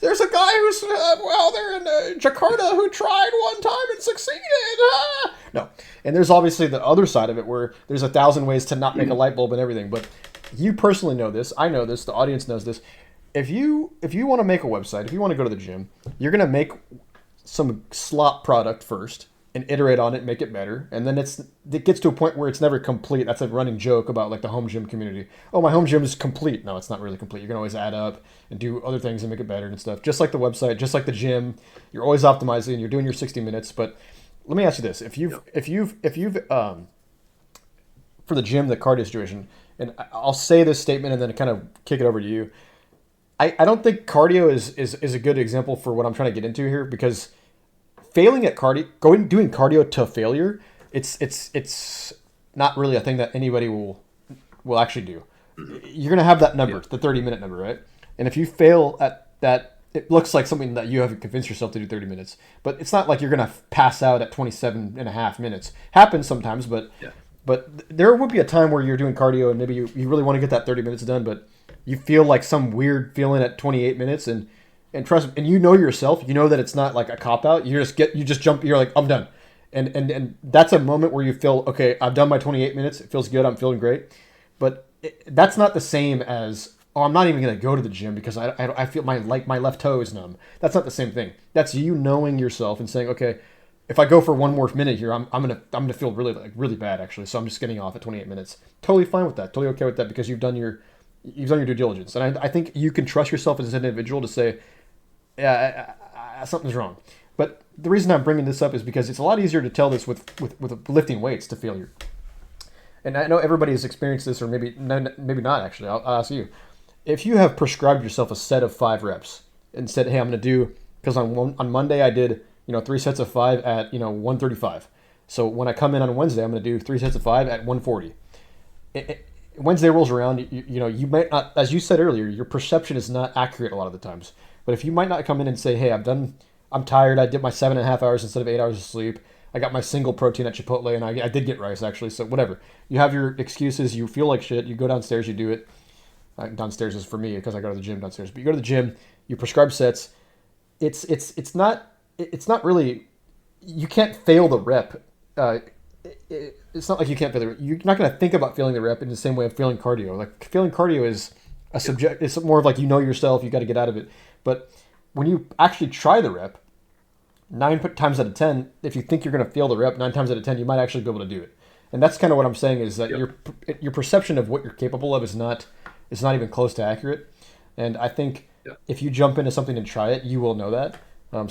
There's a guy who's well, they're in Jakarta who tried one time and succeeded. Ah! No, and there's obviously the other side of it where there's 1,000 ways to not make a light bulb and everything. But you personally know this. I know this. The audience knows this. If you want to make a website, if you want to go to the gym, you're gonna make some slop product first and iterate on it, make it better, and then it gets to a point where it's never complete. That's a running joke about like the home gym community. Oh, my home gym is complete. No, it's not really complete. You can always add up and do other things and make it better and stuff. Just like the website, just like the gym, you're always optimizing. You're doing your 60 minutes. But let me ask you this: if you've for the gym, the cardio situation, and I'll say this statement and then kind of kick it over to you. I don't think cardio is a good example for what I'm trying to get into here, because failing at cardio, doing cardio to failure, it's not really a thing that anybody will actually do. You're gonna have that number, the 30-minute number, right? And if you fail at that, it looks like something that you haven't convinced yourself to do 30 minutes. But it's not like you're gonna pass out at 27 and a half minutes. Happens sometimes, but Yeah. there would be a time where you're doing cardio and maybe you really want to get that 30 minutes done, but you feel like some weird feeling at 28 minutes, and trust, and you know yourself, you know that it's not like a cop out. You just jump. You're like, I'm done, and that's a moment where you feel, okay, I've done my 28 minutes. It feels good. I'm feeling great, but that's not the same as, oh, I'm not even gonna go to the gym because I feel my left toe is numb. That's not the same thing. That's you knowing yourself and saying, okay, if I go for one more minute here, I'm gonna feel really bad actually. So I'm just getting off at 28 minutes. Totally fine with that. Totally okay with that, because you've done your due diligence, and I think you can trust yourself as an individual to say, yeah, something's wrong. But the reason I'm bringing this up is because it's a lot easier to tell this with lifting weights to failure. And I know everybody has experienced this, or maybe not actually. I'll ask you. If you have prescribed yourself a set of 5 reps and said, hey, I'm going to do, because on Monday I did 3 sets of 5 at 135. So when I come in on Wednesday, I'm going to do 3 sets of 5 at 140. Wednesday rolls around, you might not, as you said earlier, your perception is not accurate a lot of the times. But if you might not come in and say, hey, I'm tired, I did my 7.5 hours instead of 8 hours of sleep, I got my single protein at Chipotle, and I did get rice actually, so whatever. You have your excuses, you feel like shit, you go downstairs, you do it. Downstairs is for me because I go to the gym downstairs. But you go to the gym, you prescribe sets. It's not really, you can't fail the rep. It's not like you can't fail the rep. You're not going to think about failing the rep in the same way of failing cardio. Like failing cardio is a subject. It's more of like yourself. You got to get out of it. But when you actually try the rep, 9 times out of 10, if you think you're going to fail the rep, 9 times out of 10, you might actually be able to do it. And that's kind of what I'm saying, is that your perception of what you're capable of is not even close to accurate. And I think if you jump into something and try it, you will know that.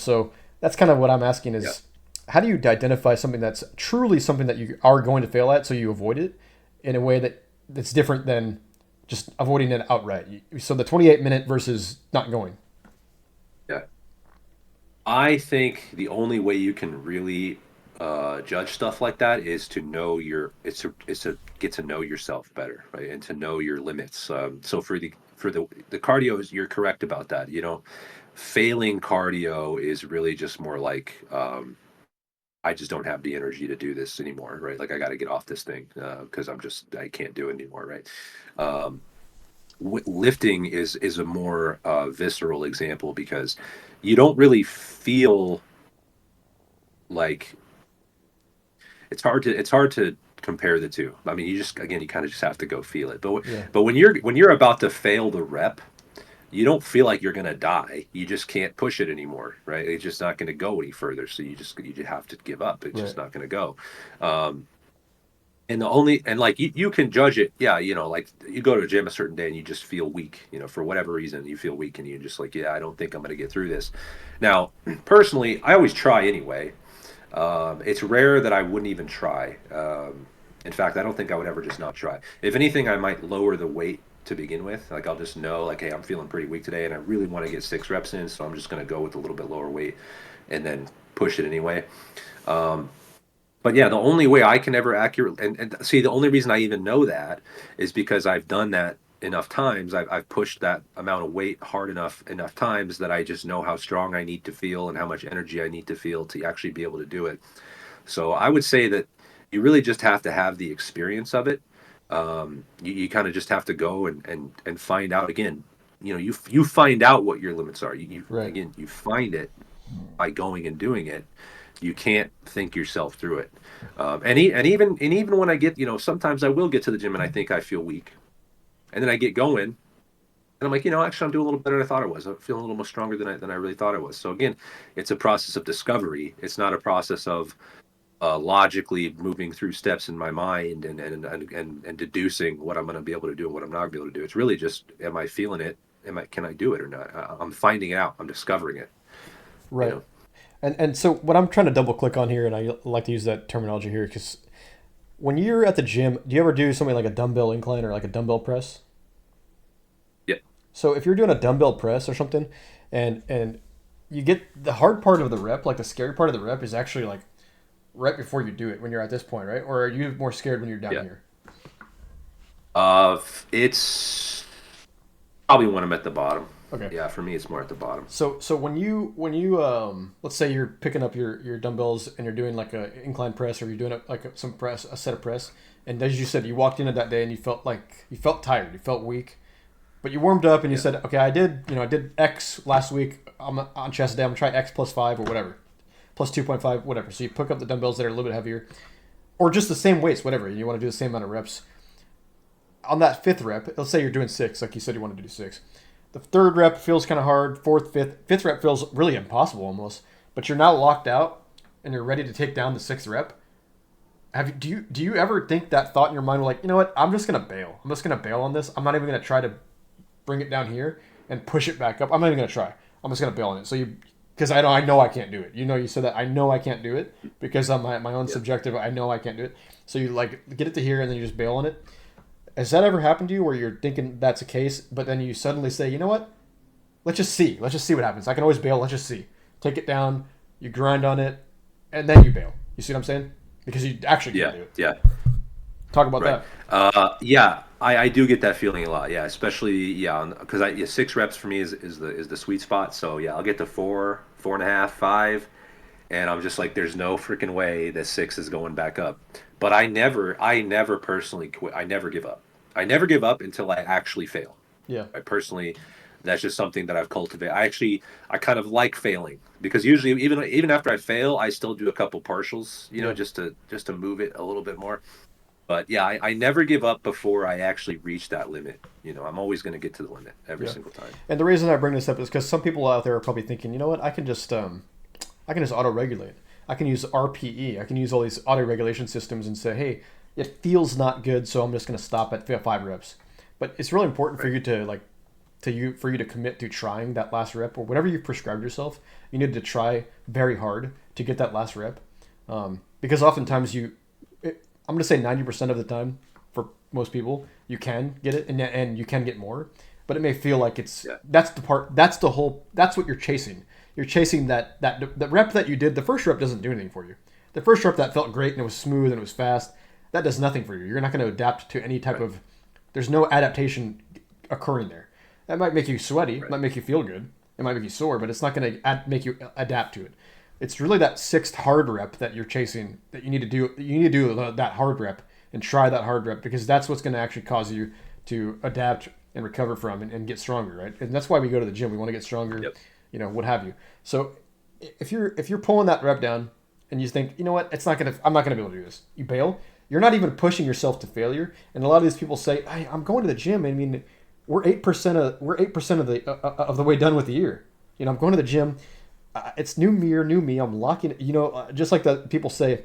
So that's kind of what I'm asking is, how do you identify something that's truly something that you are going to fail at, so you avoid it in a way that's different than just avoiding it outright? So the 28-minute versus not going. Yeah. I think the only way you can really judge stuff like that is to know it's to get to know yourself better, right, and to know your limits. So for the cardio, you're correct about that. Failing cardio is really just more like, I just don't have the energy to do this anymore, right? Like I got to get off this thing because I can't do it anymore, right? Um, Lifting is a more visceral example, because you don't really feel like, it's hard to compare the two. I mean, you kind of just have to go feel it. Yeah. But when you're about to fail the rep, you don't feel like you're gonna die. You just can't push it anymore, right? It's just not gonna go any further. So you just have to give up. It's Right. just not gonna go. Um, and like you can judge it. Yeah, like you go to a gym a certain day and you just feel weak. For whatever reason you feel weak, and you just like, yeah, I don't think I'm gonna get through this. Now, personally, I always try anyway. It's rare that I wouldn't even try. In fact, I don't think I would ever just not try. If anything, I might lower the weight to begin with. Like I'll just know, like, hey, I'm feeling pretty weak today, and I really want to get 6 reps in, so I'm just going to go with a little bit lower weight, and then push it anyway. Um, But yeah, the only way I can ever accurately and see the only reason I even know that is because I've done that enough times. I've pushed that amount of weight hard enough times that I just know how strong I need to feel and how much energy I need to feel to actually be able to do it. So I would say that you really just have to have the experience of it. You kind of just have to go and find out again. You find out what your limits are. Right. Again, you find it by going and doing it. You can't think yourself through it. And even when I get, sometimes I will get to the gym and I think I feel weak, and then I get going and I'm like, actually I'm doing a little better than I thought I was. I'm feeling a little more stronger than I really thought I was. So again, it's a process of discovery. It's not a process of logically moving through steps in my mind and deducing what I'm going to be able to do and what I'm not going to be able to do. It's really just, am I feeling it? Can I do it or not? I'm finding it out. I'm discovering it. You Right. know. And so what I'm trying to double click on here, and I like to use that terminology here, because when you're at the gym, do you ever do something like a dumbbell incline or like a dumbbell press? Yeah. So if you're doing a dumbbell press or something, and you get the hard part of the rep, like the scary part of the rep, is actually like right before you do it when you're at this point, right? Or are you more scared when you're down Yeah. here? It's probably when I'm at the bottom. Okay. Yeah, for me, it's more at the bottom. So when you let's say you're picking up your dumbbells and you're doing like a incline press, or you're doing some press, a set of press, and as you said, you walked into that day and you felt tired, you felt weak, but you warmed up and you Yeah. said, okay, I did X last week. I'm on chest day. I'm gonna try X plus 5 or whatever, plus 2.5, whatever. So you pick up the dumbbells that are a little bit heavier, or just the same weights, whatever. You want to do the same amount of reps. On that fifth rep, let's say you're doing 6, like you said you wanted to do 6. The third rep feels kind of hard. Fourth, fifth rep feels really impossible almost. But you're now locked out and you're ready to take down the sixth rep. Do you ever think that thought in your mind, like, you know what? I'm just gonna bail. I'm just gonna bail on this. I'm not even gonna try to bring it down here and push it back up. I'm not even gonna try. I'm just gonna bail on it. So because I know I can't do it. You said that I know I can't do it because of my own Yeah. subjective. I know I can't do it. So you like get it to here and then you just bail on it. Has that ever happened to you where you're thinking that's a case, but then you suddenly say, you know what? Let's just see. Let's just see what happens. I can always bail. Let's just see. Take it down. You grind on it, and then you bail. You see what I'm saying? Because you actually can't Yeah. do it. Yeah. Talk about Right. that. Yeah, I do get that feeling a lot. Yeah, especially yeah, because 6 reps for me is the sweet spot. So yeah, I'll get to 4.5, 5, and I'm just like, there's no freaking way that 6 is going back up. But I never personally quit. I never give up. I never give up until I actually fail. Yeah. I personally, that's just something that I've cultivated. I kind of like failing because usually even after I fail, I still do a couple partials, Yeah. just to move it a little bit more. But yeah, I never give up before I actually reach that limit. I'm always going to get to the limit every Yeah. single time. And the reason I bring this up is because some people out there are probably thinking, you know what? I can just auto regulate. I can use RPE. I can use all these auto regulation systems and say, hey, it feels not good, so I'm just going to stop at 5 reps. But it's really important for Right. you to like for you to commit to trying that last rep or whatever you've prescribed yourself. You need to try very hard to get that last rep, because oftentimes I'm going to say 90% of the time for most people you can get it and you can get more, but it may feel like Yeah. that's what you're chasing. You're chasing that the rep that you did. The first rep doesn't do anything for you. The first rep that felt great and it was smooth and it was fast, that does nothing for you. You're not going to adapt to any type Right. of. There's no adaptation occurring there. That might make you sweaty, Right. might make you feel good, it might make you sore, but it's not going to make you adapt to it. It's really that sixth hard rep that you're chasing that you need to do. You need to do that hard rep and try that hard rep because that's what's going to actually cause you to adapt and recover from and get stronger, right? And that's why we go to the gym. We want to get stronger, Yep. what have you. So if you're pulling that rep down and you think, you know what, I'm not gonna be able to do this. You bail. You're not even pushing yourself to failure. And a lot of these people say, hey, I'm going to the gym. I mean, we're 8% of the way done with the year. I'm going to the gym. It's new year, new me. I'm locking. Just like the people say,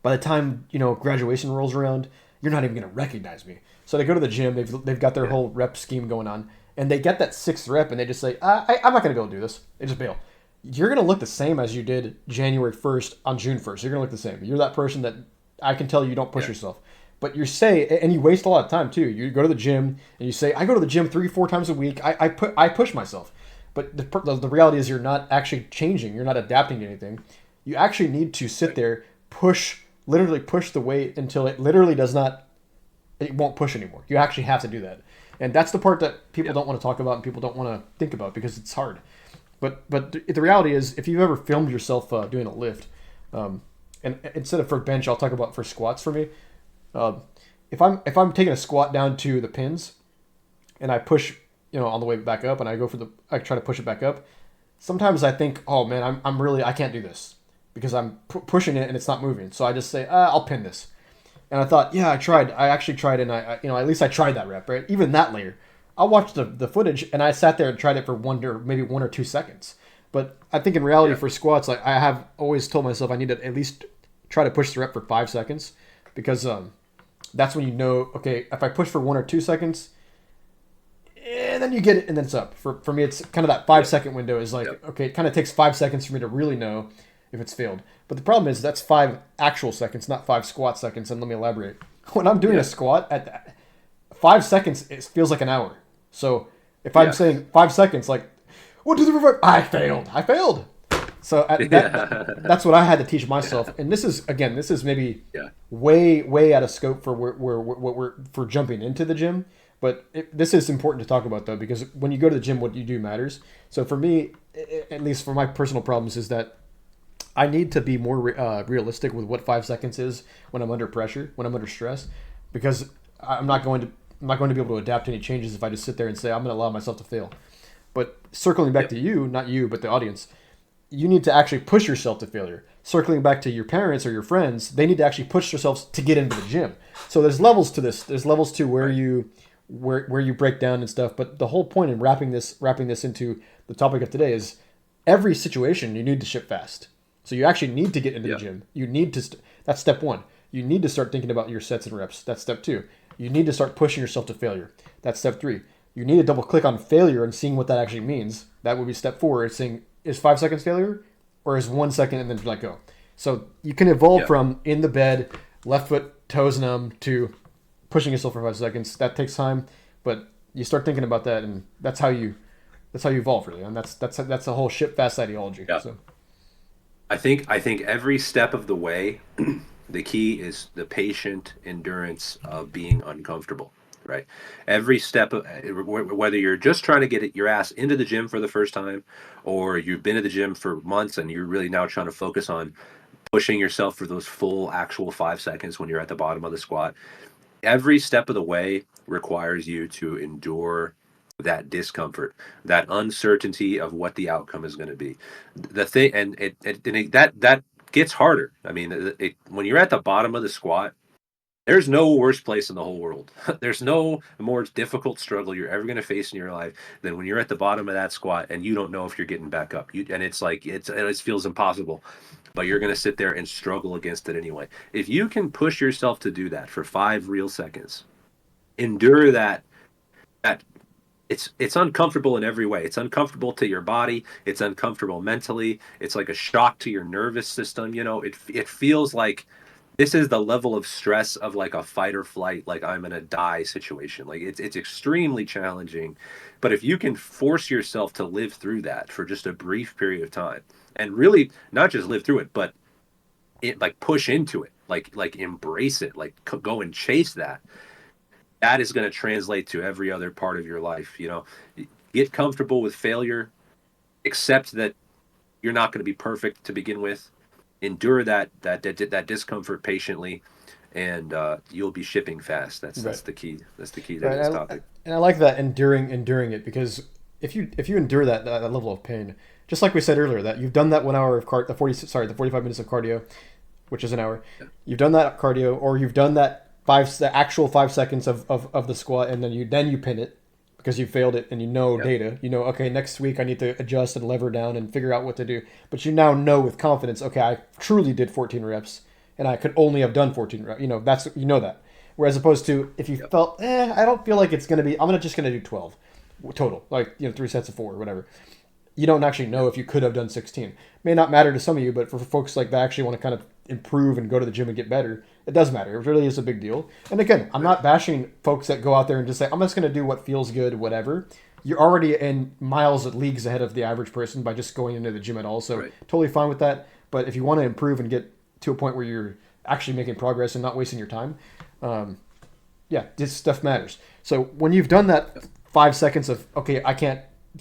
by the time graduation rolls around, you're not even going to recognize me. So they go to the gym. They've got their Yeah. whole rep scheme going on, and they get that sixth rep, and they just say, I'm not going to go do this. They just bail. You're going to look the same as you did January 1st on June 1st. You're going to look the same. You're that person that I can tell you don't push Yeah. yourself. But you say, and you waste a lot of time too. You go to the gym and you say, I go to the gym 3-4 times a week. I push myself. But the reality is you're not actually changing. You're not adapting to anything. You actually need to sit there, literally push the weight until it literally does not, it won't push anymore. You actually have to do that. And that's the part that people don't want to talk about and people don't want to think about because it's hard. But the reality is, if you've ever filmed yourself doing a lift, and instead of for bench, I'll talk about for squats for me. If I'm taking a squat down to the pins, and I push, on the way back up, and I try to push it back up. Sometimes I think, oh man, I can't do this because I'm pushing it and it's not moving. So I just say, I'll pin this. And I thought, yeah, I actually tried, and at least I tried that rep, right? Even that later. I watched the footage and I sat there and tried it for maybe 1 or 2 seconds. But I think in reality for squats, like I have always told myself I need to at least try to push the rep for 5 seconds because that's when okay, if I push for 1 or 2 seconds, and then you get it and then it's up. For me, it's kind of that 5-second window is like, okay, it kind of takes 5 seconds for me to really know if it's failed. But the problem is that's 5 actual seconds, not 5 squat seconds. And let me elaborate. When I'm doing a squat at 5 seconds, it feels like an hour. So if I'm saying 5 seconds, like 1, 2, 3, 4, 5, I failed. So that's what I had to teach myself. And this is maybe way out of scope for what we're for jumping into the gym. But this is important to talk about though, because when you go to the gym, what you do matters. So for me, at least for my personal problems, is that I need to be more realistic with what 5 seconds is when I'm under pressure, when I'm under stress, because I'm not going to be able to adapt to any changes if I just sit there and say I'm going to allow myself to fail. But circling back to you, not you, but the audience, you need to actually push yourself to failure. Circling back to your parents or your friends, they need to actually push themselves to get into the gym. So there's levels to this. There's levels to where you break down and stuff. But the whole point in wrapping this into the topic of today is every situation you need to ship fast. So you actually need to get into the gym. You need to. That's step 1. You need to start thinking about your sets and reps. That's step 2. You need to start pushing yourself to failure. That's step 3. You need to double click on failure and seeing what that actually means. That would be step 4. It's saying, is 5 seconds failure or is 1 second and then let go? So you can evolve from in the bed, left foot, toes numb, to pushing yourself for 5 seconds. That takes time, but you start thinking about that, and that's how you evolve, really. And that's the whole ship fast ideology. Yeah. So I think every step of the way, the key is the patient endurance of being uncomfortable, right? Every step of, whether you're just trying to get your ass into the gym for the first time, or you've been at the gym for months and you're really now trying to focus on pushing yourself for those full actual 5 seconds when you're at the bottom of the squat, every step of the way requires you to endure that discomfort, that uncertainty of what the outcome is going to be. The thing, and that gets harder. I mean, when you're at the bottom of the squat, there's no worse place in the whole world. There's no more difficult struggle you're ever going to face in your life than when you're at the bottom of that squat and you don't know if you're getting back up. And it's like it feels impossible, but you're going to sit there and struggle against it anyway. If you can push yourself to do that for 5 real seconds, endure that it's uncomfortable in every way. It's uncomfortable to your body. It's uncomfortable mentally. It's like a shock to your nervous system. It feels like this is the level of stress of like a fight or flight, like I'm gonna die situation. Like it's extremely challenging. But if you can force yourself to live through that for just a brief period of time, and really not just live through it, but like push into it, like embrace it, like go and chase that. That is going to translate to every other part of your life. Get comfortable with failure, accept that you're not going to be perfect to begin with, endure that discomfort patiently, and you'll be shipping fast. That's the key. That's the key to this topic. And I like that enduring it, because if you endure that level of pain, just like we said earlier, that you've done that 1 hour of the 45 minutes of cardio, which is an hour. Yeah. You've done that cardio, or you've done that the actual 5 seconds of the squat, and then you pin it because you failed it, and data. Okay, next week I need to adjust and lever down and figure out what to do. But you now know with confidence, okay, I truly did 14 reps, and I could only have done 14 reps. That's that. Whereas opposed to if you felt, I don't feel like it's gonna be. I'm just gonna do 12 total, like 3 sets of 4 or whatever. You don't actually know if you could have done 16. May not matter to some of you, but for folks like that actually want to kind of improve and go to the gym and get better, it does matter. It really is a big deal. And again, I'm not bashing folks that go out there and just say, I'm just going to do what feels good, whatever. You're already in miles of leagues ahead of the average person by just going into the gym at all. So totally fine with that. But if you want to improve and get to a point where you're actually making progress and not wasting your time. Um, yeah, this stuff matters. So when you've done that 5 seconds of okay,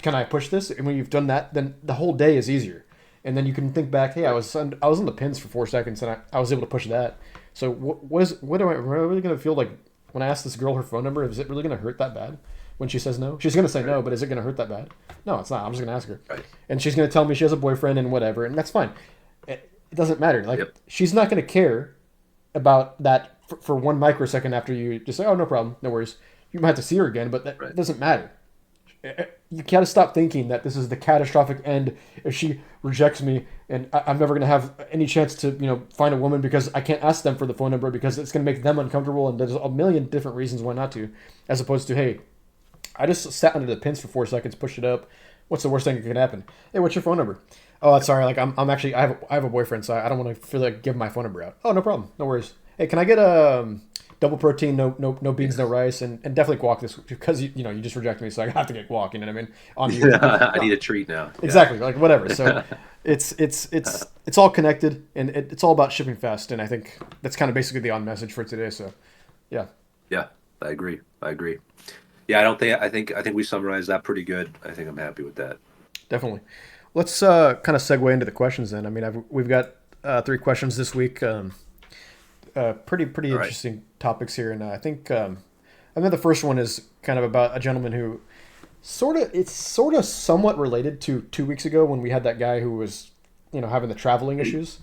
can I push this? And when you've done that, then the whole day is easier. And then you can think back, hey, I was on the pins for 4 seconds and I was able to push that. So what am I really gonna feel like when I ask this girl her phone number? Is it really gonna hurt that bad when she says no? She's gonna say no, Right. but is it gonna hurt that bad? No, it's not. I'm just gonna ask her, Right. and she's gonna tell me she has a boyfriend and whatever, and that's fine. It doesn't matter. Like Yep. she's not gonna care about that for 1 microsecond after you just say, oh, no problem, no worries. You might have to see her again, but that Right. doesn't matter. You gotta stop thinking that this is the catastrophic end if she rejects me and I'm never gonna have any chance to find a woman because I can't ask them for the phone number because it's gonna make them uncomfortable and there's a million different reasons why not to, as opposed to hey, I just sat under the pins for 4 seconds, pushed it up. What's the worst thing that could happen? Hey, what's your phone number? Oh, sorry. Like I'm actually I have a boyfriend, so I don't want to feel like give my phone number out. Oh, no problem, no worries. Hey, can I get a double protein, no beans, no Yes. rice, and definitely guac this because you just rejected me, so I have to get guac. You know what I mean? On you. I No, need a treat now. Yeah. exactly. Like whatever. So it's all connected and it's all about shipping fast. And I think that's kind of basically the on message for today. So yeah, Yeah. I agree. I agree. Yeah. I don't think. I think we summarized that pretty good. I think I'm happy with that. definitely. Let's kind of segue into the questions then. I mean, we've got 3 questions this week. Pretty All right. interesting topics here, and I think the first one is kind of about a gentleman who sort of somewhat related to 2 weeks ago when we had that guy who was having the traveling issues.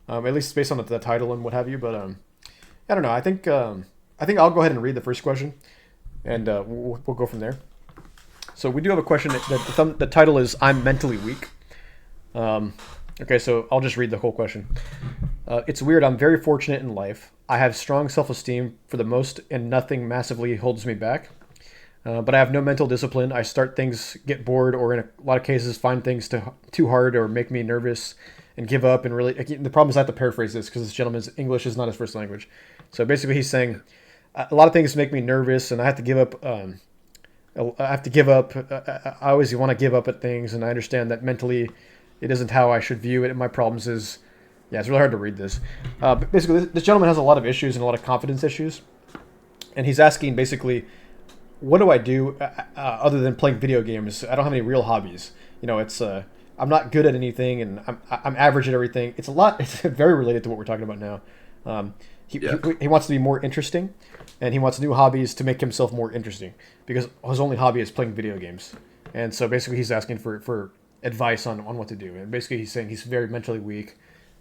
At least based on the title and what have you. But I don't know. I think I'll go ahead and read the first question, and we'll go from there. So we do have a question the title is "I'm mentally weak." Um, okay, so I'll just read the whole question. It's weird. I'm very fortunate in life. I have strong self esteem for the most, and nothing massively holds me back. But I have no mental discipline. I start things, get bored, or in a lot of cases, find things too hard or make me nervous and give up. And really, the problem is I have to paraphrase this because this gentleman's English is not his first language. So basically, he's saying a lot of things make me nervous, and I have to give up. I have to give up. I always want to give up at things, and I understand that mentally, it isn't how I should view it. And my problems is, yeah, it's really hard to read this. But basically, this gentleman has a lot of issues and a lot of confidence issues, and he's asking basically, what do I do other than playing video games? I don't have any real hobbies. It's I'm not good at anything, and I'm average at everything. It's a lot. It's very related to what we're talking about now. Um, Yeah. he wants to be more interesting, and he wants new hobbies to make himself more interesting because his only hobby is playing video games. And so basically, he's asking for advice on what to do. And basically, he's saying he's very mentally weak,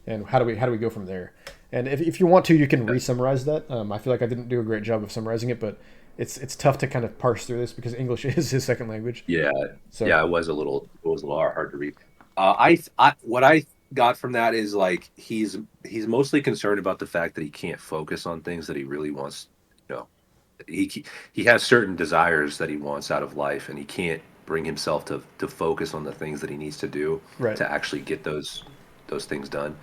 and how do we go from there? And if you want to, you can Yeah. re-summarize that. I feel like I didn't do a great job of summarizing it, but it's tough to kind of parse through this because English is his second language. Yeah. So Yeah. It was a little hard to read. What I got from that is like he's mostly concerned about the fact that he can't focus on things that he really wants. You know, he has certain desires that he wants out of life, and he can't bring himself to focus on the things that he needs to do right, to actually get those things done.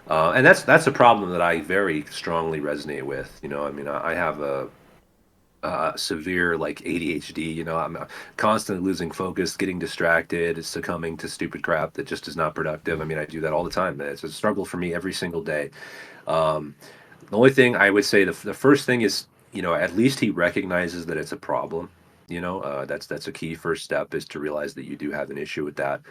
And that's a problem that I very strongly resonate with. I mean, I have a severe like ADHD. I'm constantly losing focus, getting distracted, succumbing to stupid crap that just is not productive. I mean, I do that all the time. It's a struggle for me every single day. Um, the only thing I would say, the first thing is, at least he recognizes that it's a problem. That's a key first step is to realize that you do have an issue with that.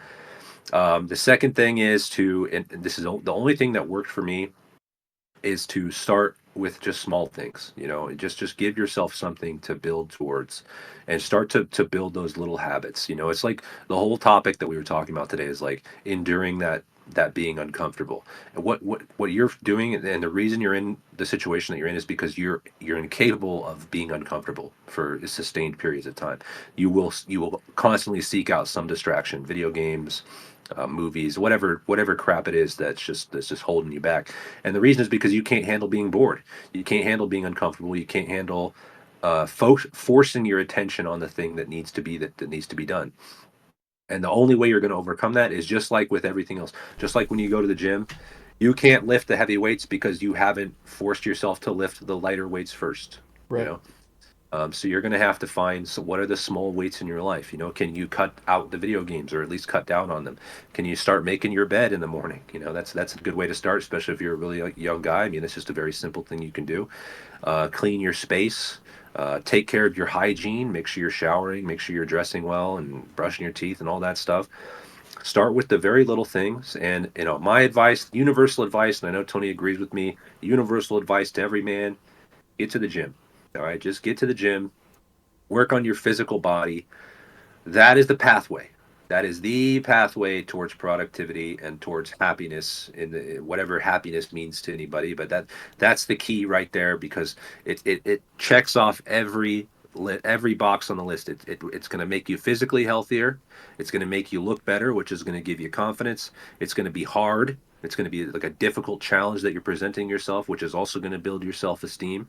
The second thing is and this is the only thing that worked for me is to start with just small things. Just give yourself something to build towards and start to build those little habits. It's like the whole topic that we were talking about today is like enduring that being uncomfortable. And what you're doing, and the reason you're in the situation that you're in, is because you're incapable of being uncomfortable for sustained periods of time. You will constantly seek out some distraction, video games, movies, whatever crap it is that's just holding you back. And the reason is because you can't handle being bored. You can't handle being uncomfortable. You can't handle forcing your attention on the thing that needs to be done. And the only way you're going to overcome that is just like with everything else. Just like when you go to the gym, you can't lift the heavy weights because you haven't forced yourself to lift the lighter weights first. You right. know. So you're going to have to find, so what are the small weights in your life? Can you cut out the video games or at least cut down on them? Can you start making your bed in the morning? That's a good way to start, especially if you're a really young guy. I mean, it's just a very simple thing you can do. Clean your space. Take care of your hygiene. Make sure you're showering. Make sure you're dressing well and brushing your teeth and all that stuff. Start with the very little things. And my advice, universal advice, and I know Tony agrees with me. Universal advice to every man: get to the gym. All right, just get to the gym, work on your physical body. That is the pathway. That is the pathway towards productivity and towards happiness, whatever happiness means to anybody. But that's the key right there, because it checks off every box on the list. It's going to make you physically healthier. It's going to make you look better, which is going to give you confidence. It's going to be hard. It's going to be like a difficult challenge that you're presenting yourself, which is also going to build your self-esteem.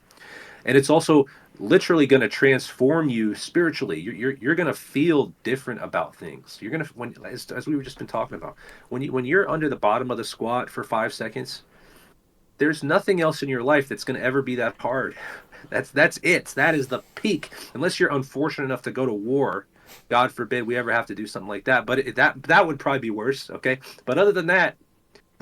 And it's also literally going to transform you spiritually. You're going to feel different about things. You're going to, as we were just been talking about, when you're under the bottom of the squat for 5 seconds, there's nothing else in your life that's going to ever be that hard. That's it. That is the peak. Unless you're unfortunate enough to go to war, God forbid we ever have to do something like that. But that would probably be worse. Okay. But other than that,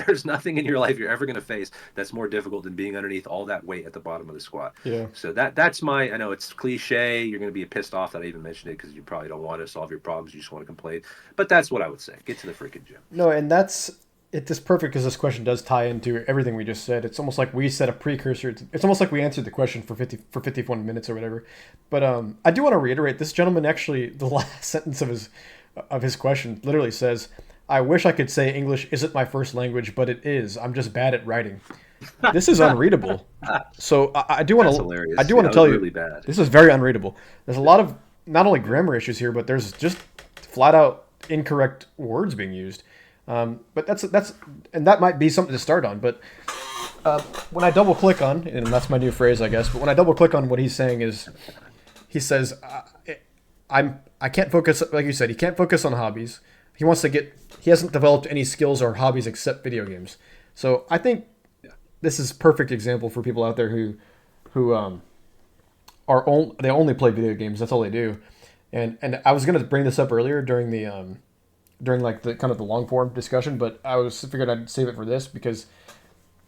there's nothing in your life you're ever going to face that's more difficult than being underneath all that weight at the bottom of the squat. Yeah. So I know it's cliche. You're going to be pissed off that I even mentioned it, because you probably don't want to solve your problems. You just want to complain. But that's what I would say. Get to the freaking gym. No, and that's it's perfect because this question does tie into everything we just said. It's almost like we set a precursor. It's almost like we answered the question for 51 minutes or whatever. But I do want to reiterate, this gentleman actually, the last sentence of his question literally says, "I wish I could say English isn't my first language, but it is. I'm just bad at writing." This is unreadable. So I do want That's to hilarious. I do want to tell you, really bad. this is very unreadable. There's a lot of not only grammar issues here, but there's just flat out incorrect words being used. But that's and that might be something to start on. But when I double click on, and that's my new phrase, I guess. But when I double click on what he's saying is, he says, I can't focus, like you said, he can't focus on hobbies. He hasn't developed any skills or hobbies except video games. So I think this is a perfect example for people out there who they only play video games. That's all they do. And I was going to bring this up earlier during like the kind of the long form discussion, but I figured I'd save it for this because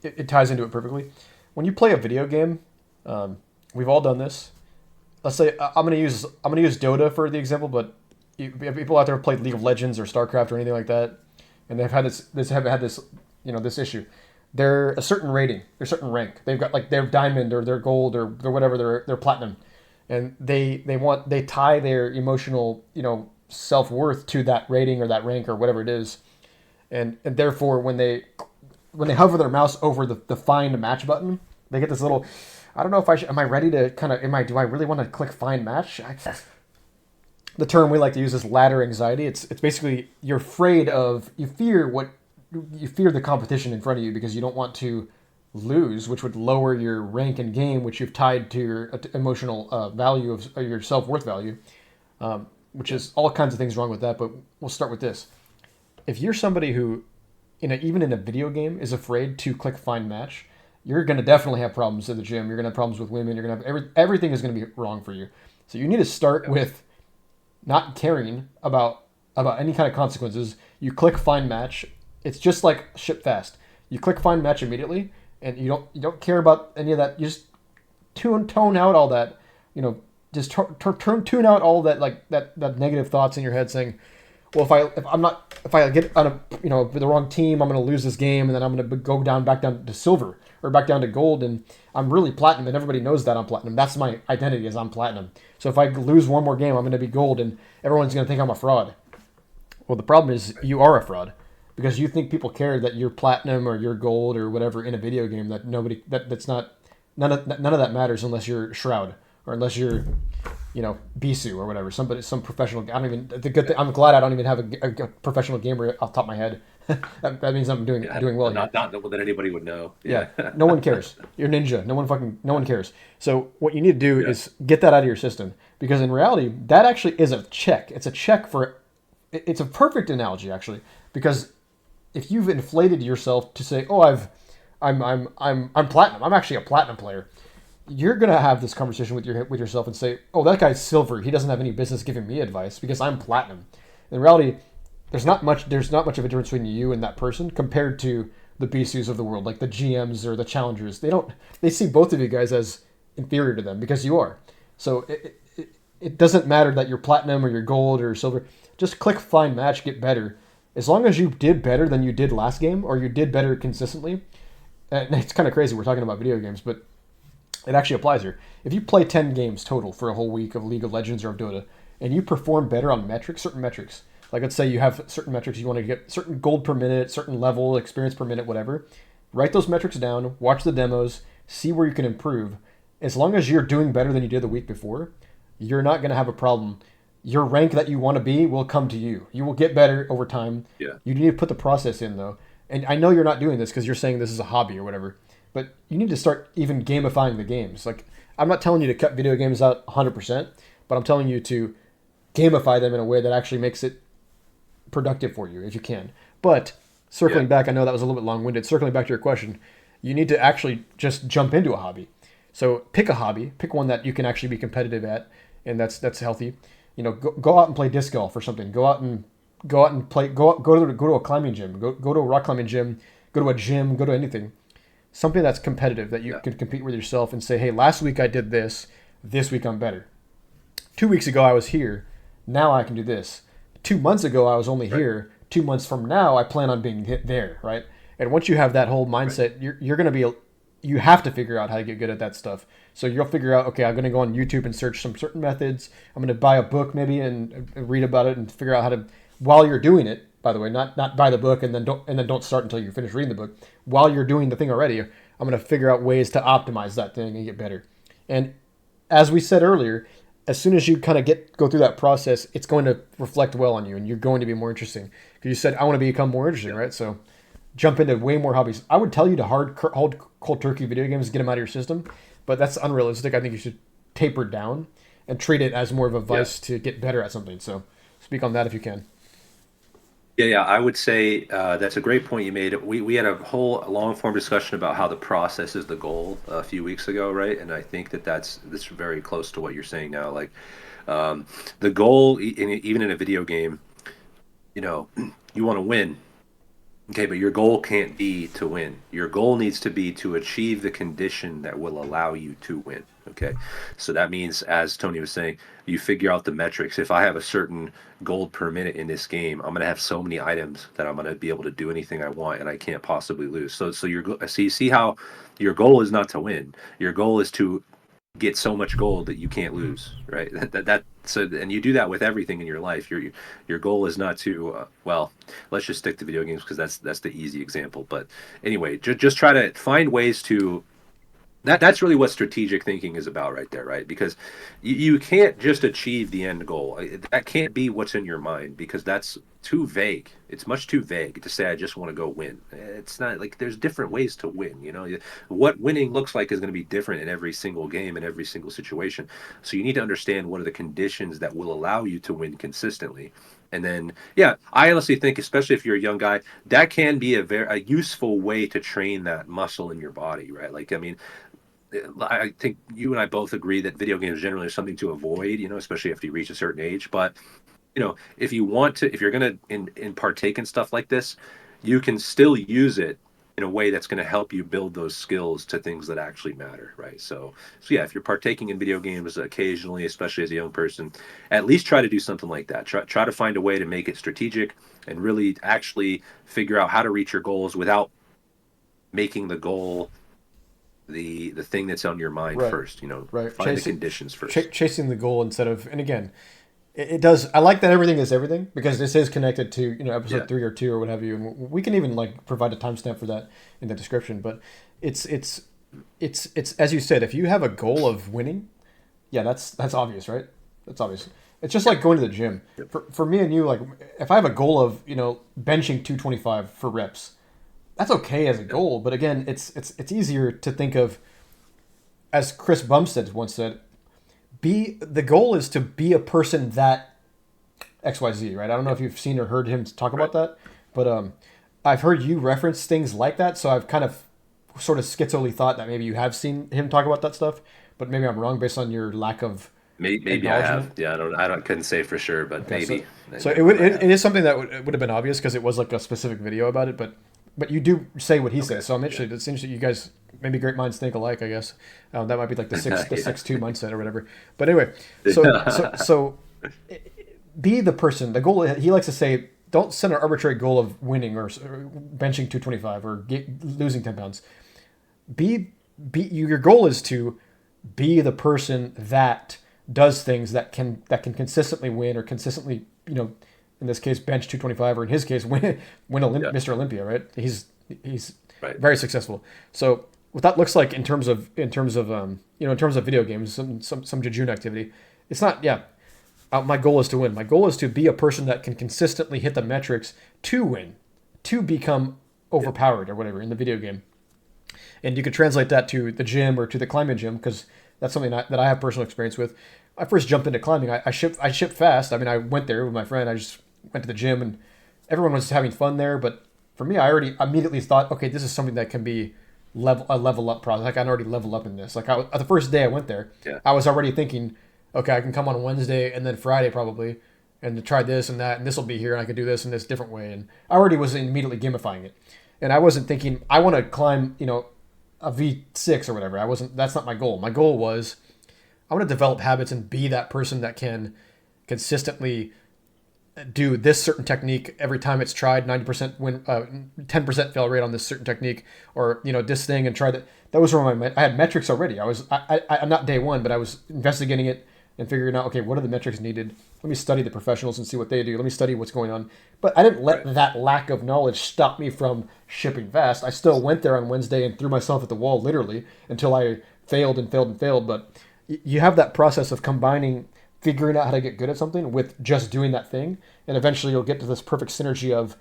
it ties into it perfectly. When you play a video game, we've all done this. Let's say I'm gonna use Dota for the example, but people out there have played League of Legends or StarCraft or anything like that, and they've had this issue. They're a certain rating, they're a certain rank. They've got like their diamond or their gold or their whatever, their platinum, and they tie their emotional self-worth to that rating or that rank or whatever it is, and therefore when they hover their mouse over the find match button, they get this little, I don't know if am I ready to do I really want to click find match? The term we like to use is ladder anxiety. It's basically you fear the competition in front of you because you don't want to lose, which would lower your rank in game, which you've tied to your emotional value of your self-worth value, which is all kinds of things wrong with that. But we'll start with this. If you're somebody who, even in a video game, is afraid to click find match, you're going to definitely have problems at the gym. You're going to have problems with women. You're going to have everything is going to be wrong for you. So you need to start with not caring about any kind of consequences. You click find match. It's just like ship fast. You click find match immediately, and you don't care about any of that. You just tone out all that. Just tune out all that, like that negative thoughts in your head saying, well, if I get on the wrong team, I'm going to lose this game, and then I'm going to go back down to silver or back down to gold, and I'm really platinum, and everybody knows that I'm platinum. That's my identity, is I'm platinum. So if I lose one more game, I'm going to be gold, and everyone's going to think I'm a fraud. Well, the problem is you are a fraud because you think people care that you're platinum or you're gold or whatever in a video game. That none of that matters unless you're Shroud or unless you're Bisu or whatever. Some professional. I'm glad I don't even have a professional gamer off the top of my head. that means I'm doing well. Not that anybody would know. Yeah. No one cares. You're ninja. No one cares. So what you need to do is get that out of your system, because in reality that actually is a check. It's a check for. It's a perfect analogy actually, because if you've inflated yourself to say, oh, I'm platinum. I'm actually a platinum player. you're gonna have this conversation with yourself and say, "Oh, that guy's silver. He doesn't have any business giving me advice because I'm platinum." In reality, there's not much of a difference between you and that person compared to the BCUs of the world, like the GMs or the challengers. They see both of you guys as inferior to them because you are. So it doesn't matter that you're platinum or you're gold or silver. Just click find match, get better. As long as you did better than you did last game or you did better consistently, and it's kind of crazy we're talking about video games, but it actually applies here. If you play 10 games total for a whole week of League of Legends or of Dota, and you perform better on certain metrics, like let's say you have certain metrics you want to get, certain gold per minute, certain level, experience per minute, whatever, write those metrics down, watch the demos, see where you can improve. As long as you're doing better than you did the week before, you're not going to have a problem. Your rank that you want to be will come to you. You will get better over time. Yeah. You need to put the process in, though. And I know you're not doing this because you're saying this is a hobby or whatever, but you need to start even gamifying the games. Like, I'm not telling you to cut video games out 100%, but I'm telling you to gamify them in a way that actually makes it productive for you if you can. But circling back, I know that was a little bit long-winded. Circling back to your question, you need to actually just jump into a hobby. So pick a hobby, pick one that you can actually be competitive at, and that's healthy. Go out and play disc golf or something. Go out and play. Go to a climbing gym. Go to a rock climbing gym. Go to a gym. Go to anything. Something that's competitive that you can compete with yourself and say, hey, last week I did this. This week I'm better. 2 weeks ago I was here. Now I can do this. 2 months ago I was only here. 2 months from now I plan on being there. Right. And once you have that whole mindset, you're going to be. You have to figure out how to get good at that stuff. So you'll figure out, okay, I'm going to go on YouTube and search some certain methods. I'm going to buy a book maybe and read about it and figure out how to, while you're doing it, by the way, not buy the book and then don't start until you finish reading the book. While you're doing the thing already, I'm going to figure out ways to optimize that thing and get better. And as we said earlier, as soon as you kind of go through that process, it's going to reflect well on you and you're going to be more interesting. Because you said, I want to become more interesting, right? So jump into way more hobbies. I would tell you to hold cold turkey video games, get them out of your system, but that's unrealistic. I think you should taper down and treat it as more of a vice to get better at something. So speak on that if you can. Yeah. I would say that's a great point you made. We had a whole long form discussion about how the process is the goal a few weeks ago, right? And I think that's very close to what you're saying now. Like the goal, even in a video game, you want to win. Okay, but your goal can't be to win. Your goal needs to be to achieve the condition that will allow you to win. Okay, so that means, as Tony was saying, you figure out the metrics. If I have a certain gold per minute in this game, I'm going to have so many items that I'm going to be able to do anything I want, and I can't possibly lose. So you see how your goal is not to win. Your goal is to get so much gold that you can't lose, right? So, and you do that with everything in your life. Your goal is not to let's just stick to video games because that's the easy example. But anyway, just try to find ways to that's really what strategic thinking is about right there, right? Because you can't just achieve the end goal. That can't be what's in your mind because that's too vague. It's much too vague to say I just want to go win. It's not like there's different ways to win. What winning looks like is going to be different in every single game and every single situation. So you need to understand what are the conditions that will allow you to win consistently. And then, I honestly think, especially if you're a young guy, that can be a useful way to train that muscle in your body, right? Like, I mean, I think you and I both agree that video games generally are something to avoid, especially after you reach a certain age. But, if you're going to partake in stuff like this, you can still use it in a way that's going to help you build those skills to things that actually matter, right? So if you're partaking in video games occasionally, especially as a young person, at least try to do something like that. Try to find a way to make it strategic and really actually figure out how to reach your goals without making the goal the thing that's on your mind Right. first. Right. Find the conditions first. Chasing the goal instead of, and again, it does. I like that everything is everything because this is connected to episode 3 or 2 or what have you, and we can even like provide a timestamp for that in the description. But it's as you said, if you have a goal of winning, that's obvious, right? That's obvious. It's just like going to the gym. For me and you, like if I have a goal of benching 225 for reps, that's okay as a goal. But again, it's easier to think of, as Chris Bumstead once said, the goal is to be a person that XYZ, right? I don't know if you've seen or heard him talk about that, but I've heard you reference things like that, so I've kind of sort of schizophrenic thought that maybe you have seen him talk about that stuff. but maybe I'm wrong based on your lack of Maybe I have. acknowledgement. Yeah, couldn't say for sure, but Okay, maybe it I have. is something that would have been obvious because it was like a specific video about it, but you do say what he Okay. says, so I'm Yeah. interested. It's interesting. You guys maybe great minds think alike, I guess. That might be like the Yeah. 6-2 mindset or whatever. But anyway, so be the person. The goal he likes to say, don't set an arbitrary goal of winning or benching 225 or losing 10 pounds. Your goal is to be the person that does things that can consistently win or consistently, in this case bench 225, or in his case win Yeah. Mr. Olympia, right? He's Right. very successful. So what that looks like in terms of video games, some jejune activity, it's not, yeah. My goal is to win. My goal is to be a person that can consistently hit the metrics to win, to become Yeah. overpowered or whatever in the video game. And you could translate that to the gym or to the climbing gym, because that's something that I have personal experience with. I first jumped into climbing. I shipped fast. I mean, I went there with my friend. I just went to the gym, and everyone was having fun there. But for me, I already immediately thought, okay, this is something that can be a level up process. Like, I can already level up in this. Like, the first day I went there, Yeah. I was already thinking, okay, I can come on Wednesday and then Friday probably, and to try this and that, and this will be here, and I could do this in this different way. And I already was immediately gamifying it, and I wasn't thinking I want to climb, a V6 or whatever. I wasn't. That's not my goal. My goal was I want to develop habits and be that person that can consistently do this certain technique every time it's tried. 90% win, 10% fail rate on this certain technique, or this thing, and try that. Those were I had metrics already. I'm not day one, but I was investigating it and figuring out, okay, what are the metrics needed? Let me study the professionals and see what they do. Let me study what's going on. But I didn't let Right. that lack of knowledge stop me from shipping fast. I still went there on Wednesday and threw myself at the wall literally until I failed and failed and failed. But you have that process of combining figuring out how to get good at something with just doing that thing, and eventually you'll get to this perfect synergy of,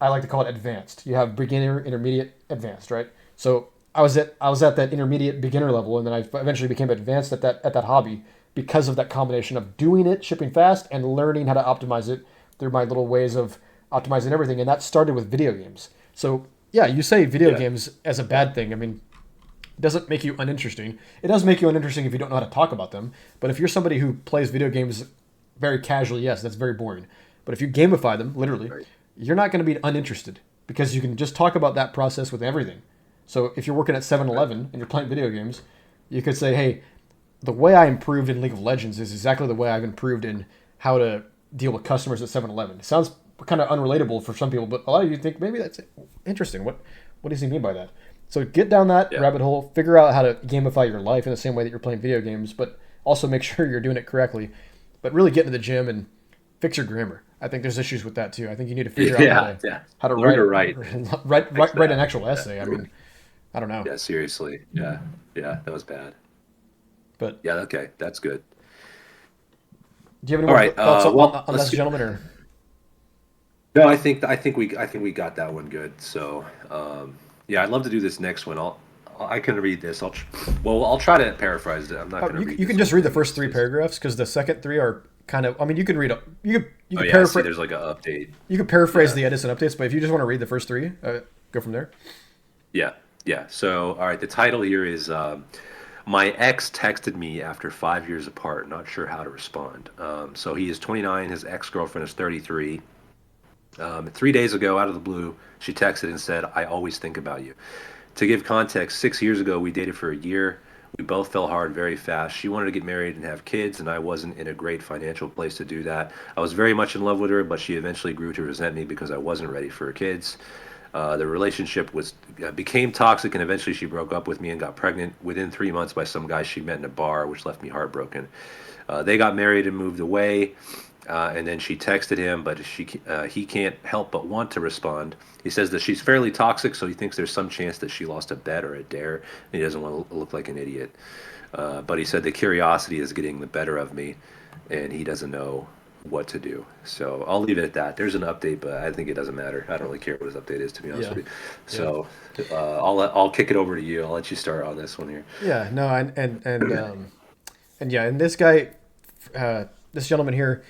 I like to call it advanced. You have beginner, intermediate, advanced, right? So I was at that intermediate beginner level, and then I eventually became advanced at that hobby because of that combination of doing it, shipping fast, and learning how to optimize it through my little ways of optimizing everything. And that started with video games. So yeah, you say video Yeah. games as a bad thing. I mean, it doesn't make you uninteresting. It does make you uninteresting if you don't know how to talk about them. But if you're somebody who plays video games very casually, yes, that's very boring. But if you gamify them, literally, Right. you're not going to be uninterested because you can just talk about that process with everything. So if you're working at Right. 7-Eleven and you're playing video games, you could say, hey, the way I improved in League of Legends is exactly the way I've improved in how to deal with customers at 7-Eleven. It sounds kind of unrelatable for some people, but a lot of you think maybe that's interesting. What does he mean by that? So get down that Yeah. rabbit hole, figure out how to gamify your life in the same way that you're playing video games, but also make sure you're doing it correctly. But really get into the gym and fix your grammar. I think there's issues with that too. I think you need to figure out Yeah. Yeah. how to Learn write to write. Fix write an that. actual Yeah. essay. I mean, I don't know, Yeah. Seriously. Yeah. Yeah. That was bad. but Yeah. Okay. That's good. do you have any All more right. thoughts Well, on let's this, get. gentlemen? Or No, I think we got that one good. So, yeah, I'd love to do this next one. I can read this. I'll try to paraphrase it. I'm not going to read you this can whole just read the thing. first three paragraphs because the second three are kind of. I mean, you can read. You Oh could yeah, I see. paraphrase. There's like an update. You could paraphrase Yeah. the edits and updates, but if you just want to read the first three, go from there. Yeah. Yeah. So, all right. The title here is "My ex texted me after 5 years apart. Not sure how to respond." So he is 29. His ex-girlfriend is 33. 3 days ago, out of the blue, she texted and said, "I always think about you." To give context, 6 years ago, we dated for a year. We both fell hard very fast. She wanted to get married and have kids, and I wasn't in a great financial place to do that. I was very much in love with her, but she eventually grew to resent me because I wasn't ready for kids. The relationship became toxic, and eventually she broke up with me and got pregnant within 3 months by some guy she met in a bar, which left me heartbroken. They got married and moved away. And then she texted him, but he can't help but want to respond. He says that she's fairly toxic, so he thinks there's some chance that she lost a bet or a dare, and he doesn't want to look like an idiot. But he said the curiosity is getting the better of me, and he doesn't know what to do. So I'll leave it at that. There's an update, but I think it doesn't matter. I don't really care what his update is, to be honest Yeah, with you. yeah, So I'll kick it over to you. I'll let you start on this one here. yeah. No, and yeah, and this guy, this gentleman here,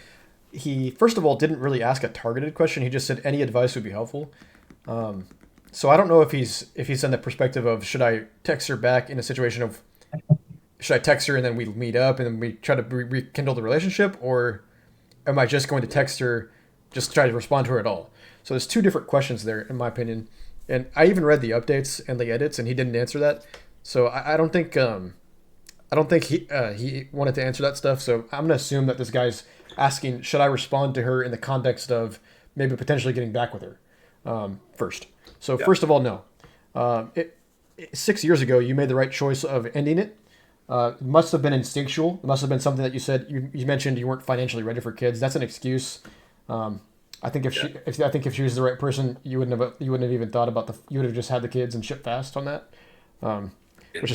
he first of all didn't really ask a targeted question. He just said any advice would be helpful. So I don't know if he's in the perspective of should I text her back in a situation of should I text her and then we meet up and then we try to rekindle the relationship, or am I just going to text her, just try to respond to her at all? So there's two different questions there, in my opinion. And I even read the updates and the edits, and he didn't answer that. So I don't think he wanted to answer that stuff. So I'm gonna assume that this guy's asking, should I respond to her in the context of maybe potentially getting back with her first. So Yeah. first of all, no. 6 years ago, you made the right choice of ending it. It must have been instinctual. It must have been something that you said. You mentioned you weren't financially ready for kids. That's an excuse. I think Yeah. I think if she was the right person, you wouldn't have even thought about you would have just had the kids and shipped fast on that. Um, Yeah. which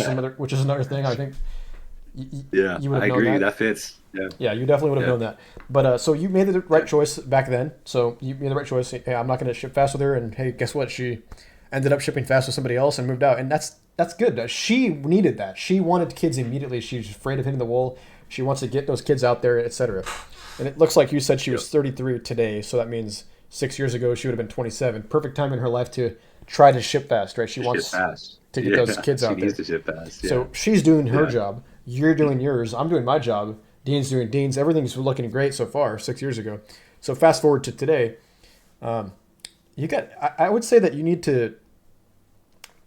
is another thing. I think Yeah. you would I have known agree. that. That fits. Yeah. Yeah, you definitely would have Yeah. known that. But so you made the right Yeah. choice back then. So you made the right choice. Hey, I'm not going to ship fast with her. And hey, guess what? She ended up shipping fast with somebody else and moved out. And that's good. She needed that. She wanted kids immediately. She's afraid of hitting the wall. She wants to get those kids out there, etc. And it looks like you said she Yep. was 33 today. So that means 6 years ago she would have been 27. Perfect time in her life to try to ship fast, right? She To ship wants fast. to get those Yeah. kids She out needs there. to ship fast. Yeah. So she's doing her Yeah. job. You're doing yours. I'm doing my job. Dean's doing Dean's. Everything's looking great so far. 6 years ago. So fast forward to today. You got. I would say that you need to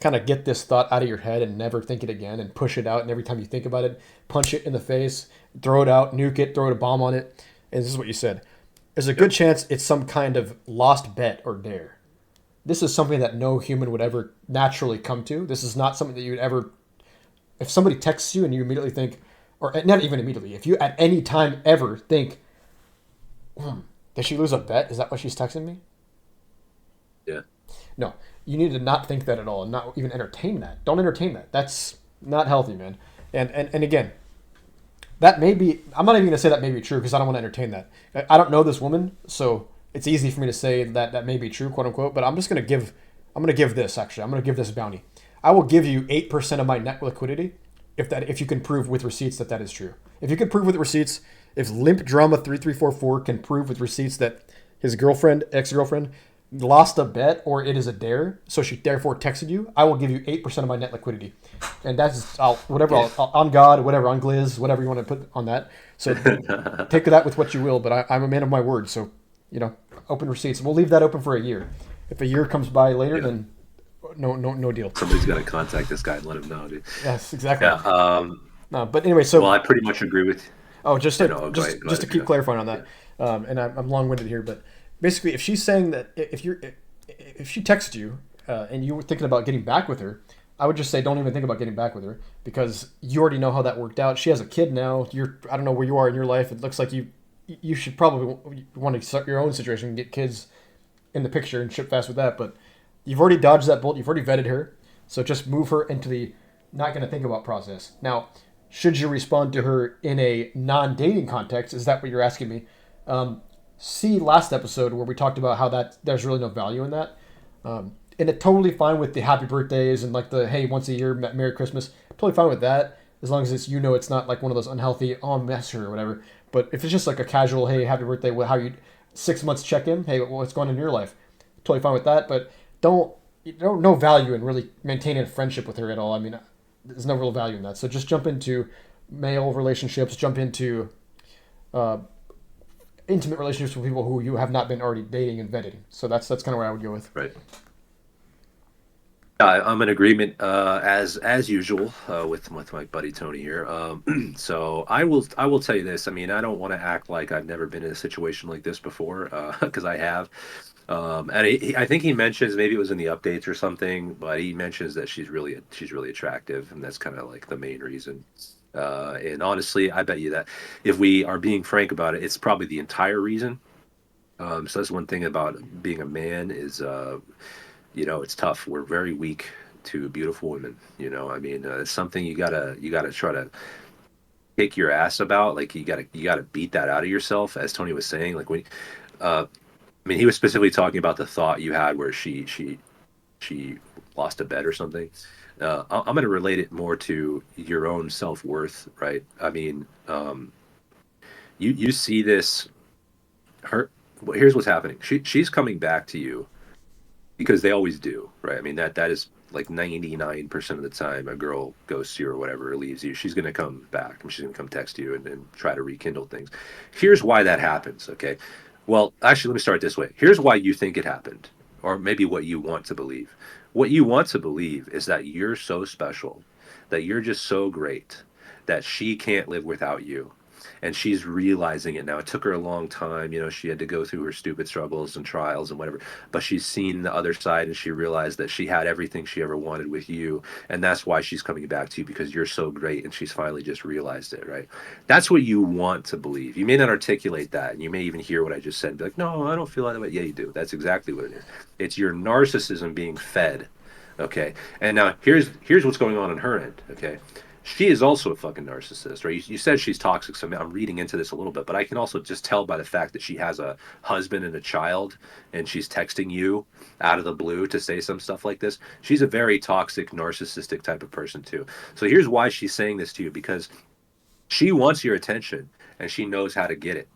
kind of get this thought out of your head and never think it again, and push it out. And every time you think about it, punch it in the face, throw it out, nuke it, throw a bomb on it. And this is what you said. There's a good Yep. chance it's some kind of lost bet or dare. This is something that no human would ever naturally come to. This is not something that you would ever. If somebody texts you and you immediately think, or not even immediately, if you at any time ever think, did she lose a bet? Is that why she's texting me? Yeah. No, you need to not think that at all and not even entertain that. Don't entertain that. That's not healthy, man. And again, that may be. I'm not even gonna say that may be true because I don't want to entertain that. I don't know this woman, so it's easy for me to say that that may be true, quote unquote. But I'm just gonna give. I'm gonna give this actually. I'm gonna give this bounty. I will give you 8% of my net liquidity if you can prove with receipts that that is true. If you can prove with receipts, if Limp Drama 3344 can prove with receipts that his girlfriend, ex-girlfriend, lost a bet or it is a dare, so she therefore texted you, I will give you 8% of my net liquidity. And that's whatever Yeah. on God, whatever on Gliz, whatever you want to put on that. So take that with what you will, but I'm a man of my word, so open receipts. We'll leave that open for a year. If a year comes by later, Yeah. then no deal. Somebody's got to contact this guy and let him know, dude. Yes, exactly. Yeah. No, but anyway, Well, so I pretty much agree with. oh, Go ahead. Go just ahead to if you keep know. clarifying on Yeah. that, and I'm long-winded here, but basically, if she's saying that if she texts you and you were thinking about getting back with her, I would just say don't even think about getting back with her because you already know how that worked out. She has a kid now. I don't know where you are in your life. It looks like you should probably want to start your own situation and get kids in the picture and ship fast with that. But you've already dodged that bullet. You've already vetted her, so just move her into the not going to think about process. Now, should you respond to her in a non-dating context? Is that what you're asking me? See last episode where we talked about how that there's really no value in that. And it totally fine with the happy birthdays and like the hey once a year Merry Christmas. Totally fine with that as long as it's not like one of those unhealthy oh mess her or whatever. But if it's just like a casual hey happy birthday, how you 6 months check in, hey what's going on in your life? Totally fine with that. But don't no value in really maintaining a friendship with her at all. I mean, there's no real value in that. So just jump into male relationships, jump into uh, intimate relationships with people who you have not been already dating and vetting. So that's kind of where I would go with. Right. I'm in agreement as usual with my buddy Tony here. So I will tell you this. I mean, I don't want to act like I've never been in a situation like this before because I have. And I think he mentions maybe it was in the updates or something, but he mentions that she's really attractive, and that's kind of like the main reason. And honestly, I bet you that if we are being frank about it, it's probably the entire reason. So that's one thing about being a man is it's tough. We're very weak to beautiful women. I mean, it's something you gotta try to kick your ass about. Like you gotta beat that out of yourself, as Tony was saying. Like uh, I mean, he was specifically talking about the thought you had where she lost a bet or something. I'm going to relate it more to your own self worth, right? I mean, you see this her. Well, here's what's happening. She's coming back to you because they always do, right? I mean that is like 99% of the time a girl ghosts you or whatever, or leaves you, she's going to come back and she's going to come text you and try to rekindle things. Here's why that happens, okay? Well, actually, let me start this way. Here's why you think it happened, or maybe what you want to believe. What you want to believe is that you're so special, that you're just so great, that she can't live without you. And she's realizing it now. It took her a long time. She had to go through her stupid struggles and trials and whatever. But she's seen the other side and she realized that she had everything she ever wanted with you. And that's why she's coming back to you, because you're so great. And she's finally just realized it, right? That's what you want to believe. You may not articulate that. And you may even hear what I just said and be like, no, I don't feel that way. Yeah, you do. That's exactly what it is. It's your narcissism being fed. Okay. And now here's what's going on her end. Okay. She is also a fucking narcissist, right? You said she's toxic, so I'm reading into this a little bit, but I can also just tell by the fact that she has a husband and a child, and she's texting you out of the blue to say some stuff like this. She's a very toxic, narcissistic type of person too. So here's why she's saying this to you, because she wants your attention, and she knows how to get it.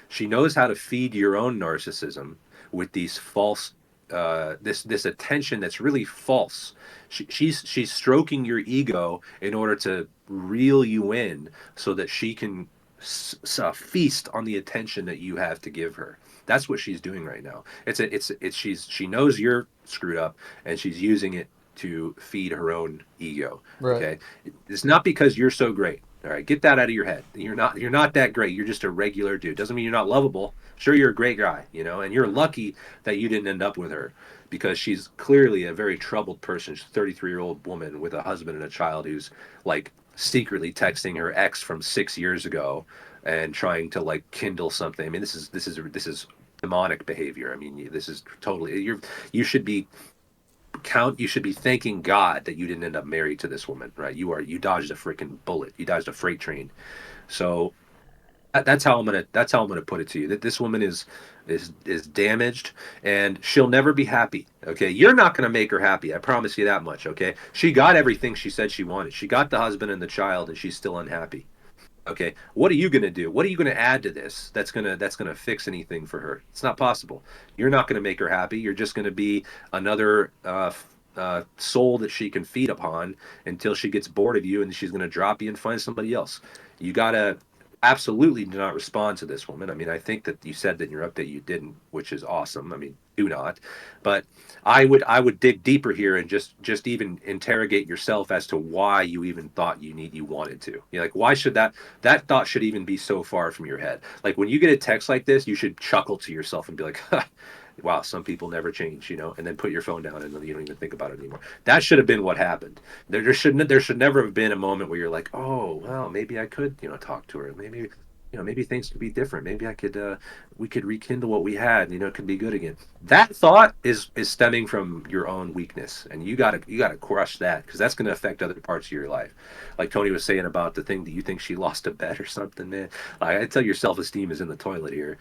She knows how to feed your own narcissism with these false this attention that's really false. She's stroking your ego in order to reel you in so that she can feast on the attention that you have to give her. That's what she's doing right now. She knows you're screwed up and she's using it to feed her own ego. Right. Okay, it's not because you're so great. All right, get that out of your head. You're not that great. You're just a regular dude. Doesn't mean you're not lovable. Sure, you're a great guy, and you're lucky that you didn't end up with her, because she's clearly a very troubled person. She's a 33-year-old woman with a husband and a child who's like secretly texting her ex from 6 years ago and trying to like kindle something. I mean, this is demonic behavior. I mean, this is totally you should be you should be thanking God that you didn't end up married to this woman, right? You dodged a freaking bullet. You dodged a freight train. So that's how I'm gonna put it to you. That this woman is damaged and she'll never be happy. Okay, you're not gonna make her happy. I promise you that much. Okay, she got everything she said she wanted. She got the husband and the child, and she's still unhappy. Okay, what are you going to do? What are you going to add to this that's going to fix anything for her? It's not possible. You're not going to make her happy. You're just going to be another soul that she can feed upon until she gets bored of you, and she's going to drop you and find somebody else. You got to absolutely do not respond to this woman. I mean, I think that you said that in your update you didn't, which is awesome. I mean, do not. But I would dig deeper here and just even interrogate yourself as to why you even thought you wanted to. Like, why should that thought should even be so far from your head? Like, when you get a text like this, you should chuckle to yourself and be like, wow, some people never change, and then put your phone down and you don't even think about it anymore. That should have been what happened. There should never have been a moment where you're like, oh, well, maybe I could, talk to her. Maybe things could be different. Maybe we could rekindle what we had. It could be good again. That thought is stemming from your own weakness, and you gotta crush that, because that's going to affect other parts of your life. Like Tony was saying about the thing that you think she lost a bet or something, man. I tell, your self esteem is in the toilet here.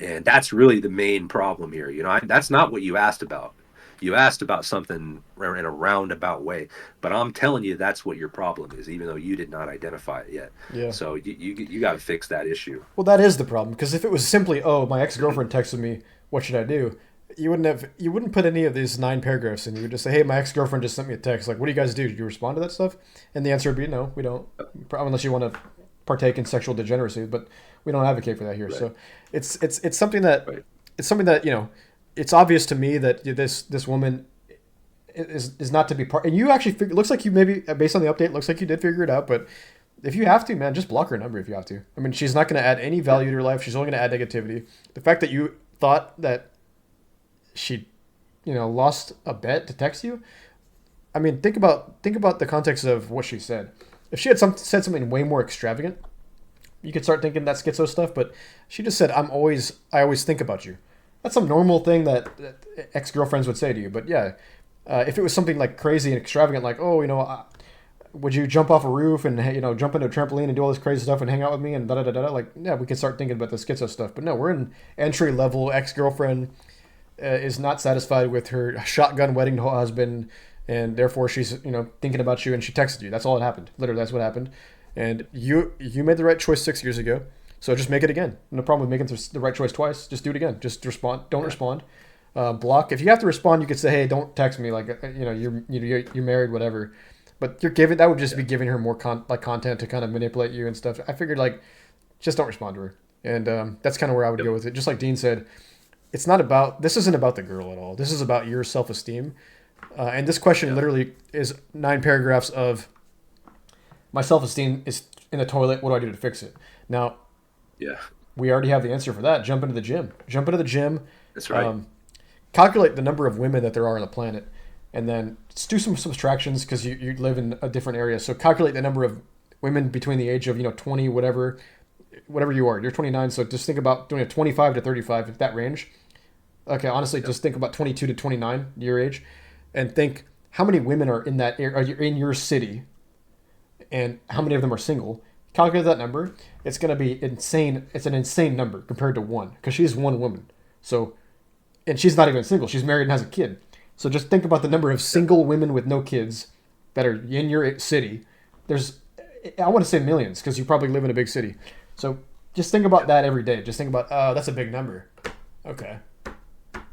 And that's really the main problem here. That's not what you asked about. You asked about something in a roundabout way, but I'm telling you that's what your problem is, even though you did not identify it yet. Yeah. So you got to fix that issue. Well, that is the problem, because if it was simply, oh, my ex-girlfriend texted me, what should I do? You wouldn't put any of these 9 paragraphs in. You would just say, hey, my ex-girlfriend just sent me a text. Like, what do you guys do? Do you respond to that stuff? And the answer would be no, we don't. Unless you want to partake in sexual degeneracy, but we don't advocate for that here. Right. So it's something that right. It's something that it's obvious to me that this woman is not to be part. And you actually it looks like you, maybe based on the update, looks like you did figure it out. But if you have to, man, just block her number if you have to. I mean, she's not going to add any value to your life. She's only going to add negativity. The fact that you thought that she lost a bet to text you. I mean, think about the context of what she said. If she had said something way more extravagant, you could start thinking that schizo stuff. But she just said, I always think about you. That's some normal thing that ex-girlfriends would say to you. But yeah, if it was something like crazy and extravagant, like, oh, would you jump off a roof and jump into a trampoline and do all this crazy stuff and hang out with me and da da da da, like, yeah, we can start thinking about the schizo stuff. But no, we're in entry level. Ex-girlfriend is not satisfied with her shotgun wedding to her husband, and therefore she's thinking about you, and she texted you. That's all that happened. Literally, that's what happened. And you made the right choice 6 years ago. So just make it again. No problem with making the right choice twice. Just do it again. Just respond. Don't respond. block. If you have to respond, you could say, "Hey, don't text me." Like you're married, whatever. But you're giving that would just be giving her more content to kind of manipulate you and stuff. I figured like just don't respond to her, and that's kind of where I would Yep. go with it. Just like Dean said, this isn't about the girl at all. This is about your self esteem. And this question Yeah. literally is 9 paragraphs of my self esteem is in the toilet. What do I do to fix it? Now Yeah. we already have the answer for that. Jump into the gym. Jump into the gym. That's right. Calculate the number of women that there are on the planet, and then do some subtractions because you live in a different area. So calculate the number of women between the age of 20 whatever you are. You're 29, so just think about doing a 25 to 35 that range. Okay, honestly, just think about 22 to 29 your age, and think how many women are in that area, are you in your city, and how many of them are single. Calculate that number. It's going to be insane. It's an insane number compared to one because she's one woman. So, and she's not even single. She's married and has a kid. So just think about the number of single women with no kids that are in your city. There's, I want to say millions because you probably live in a big city. So just think about that every day. Just think about, oh, that's a big number. Okay.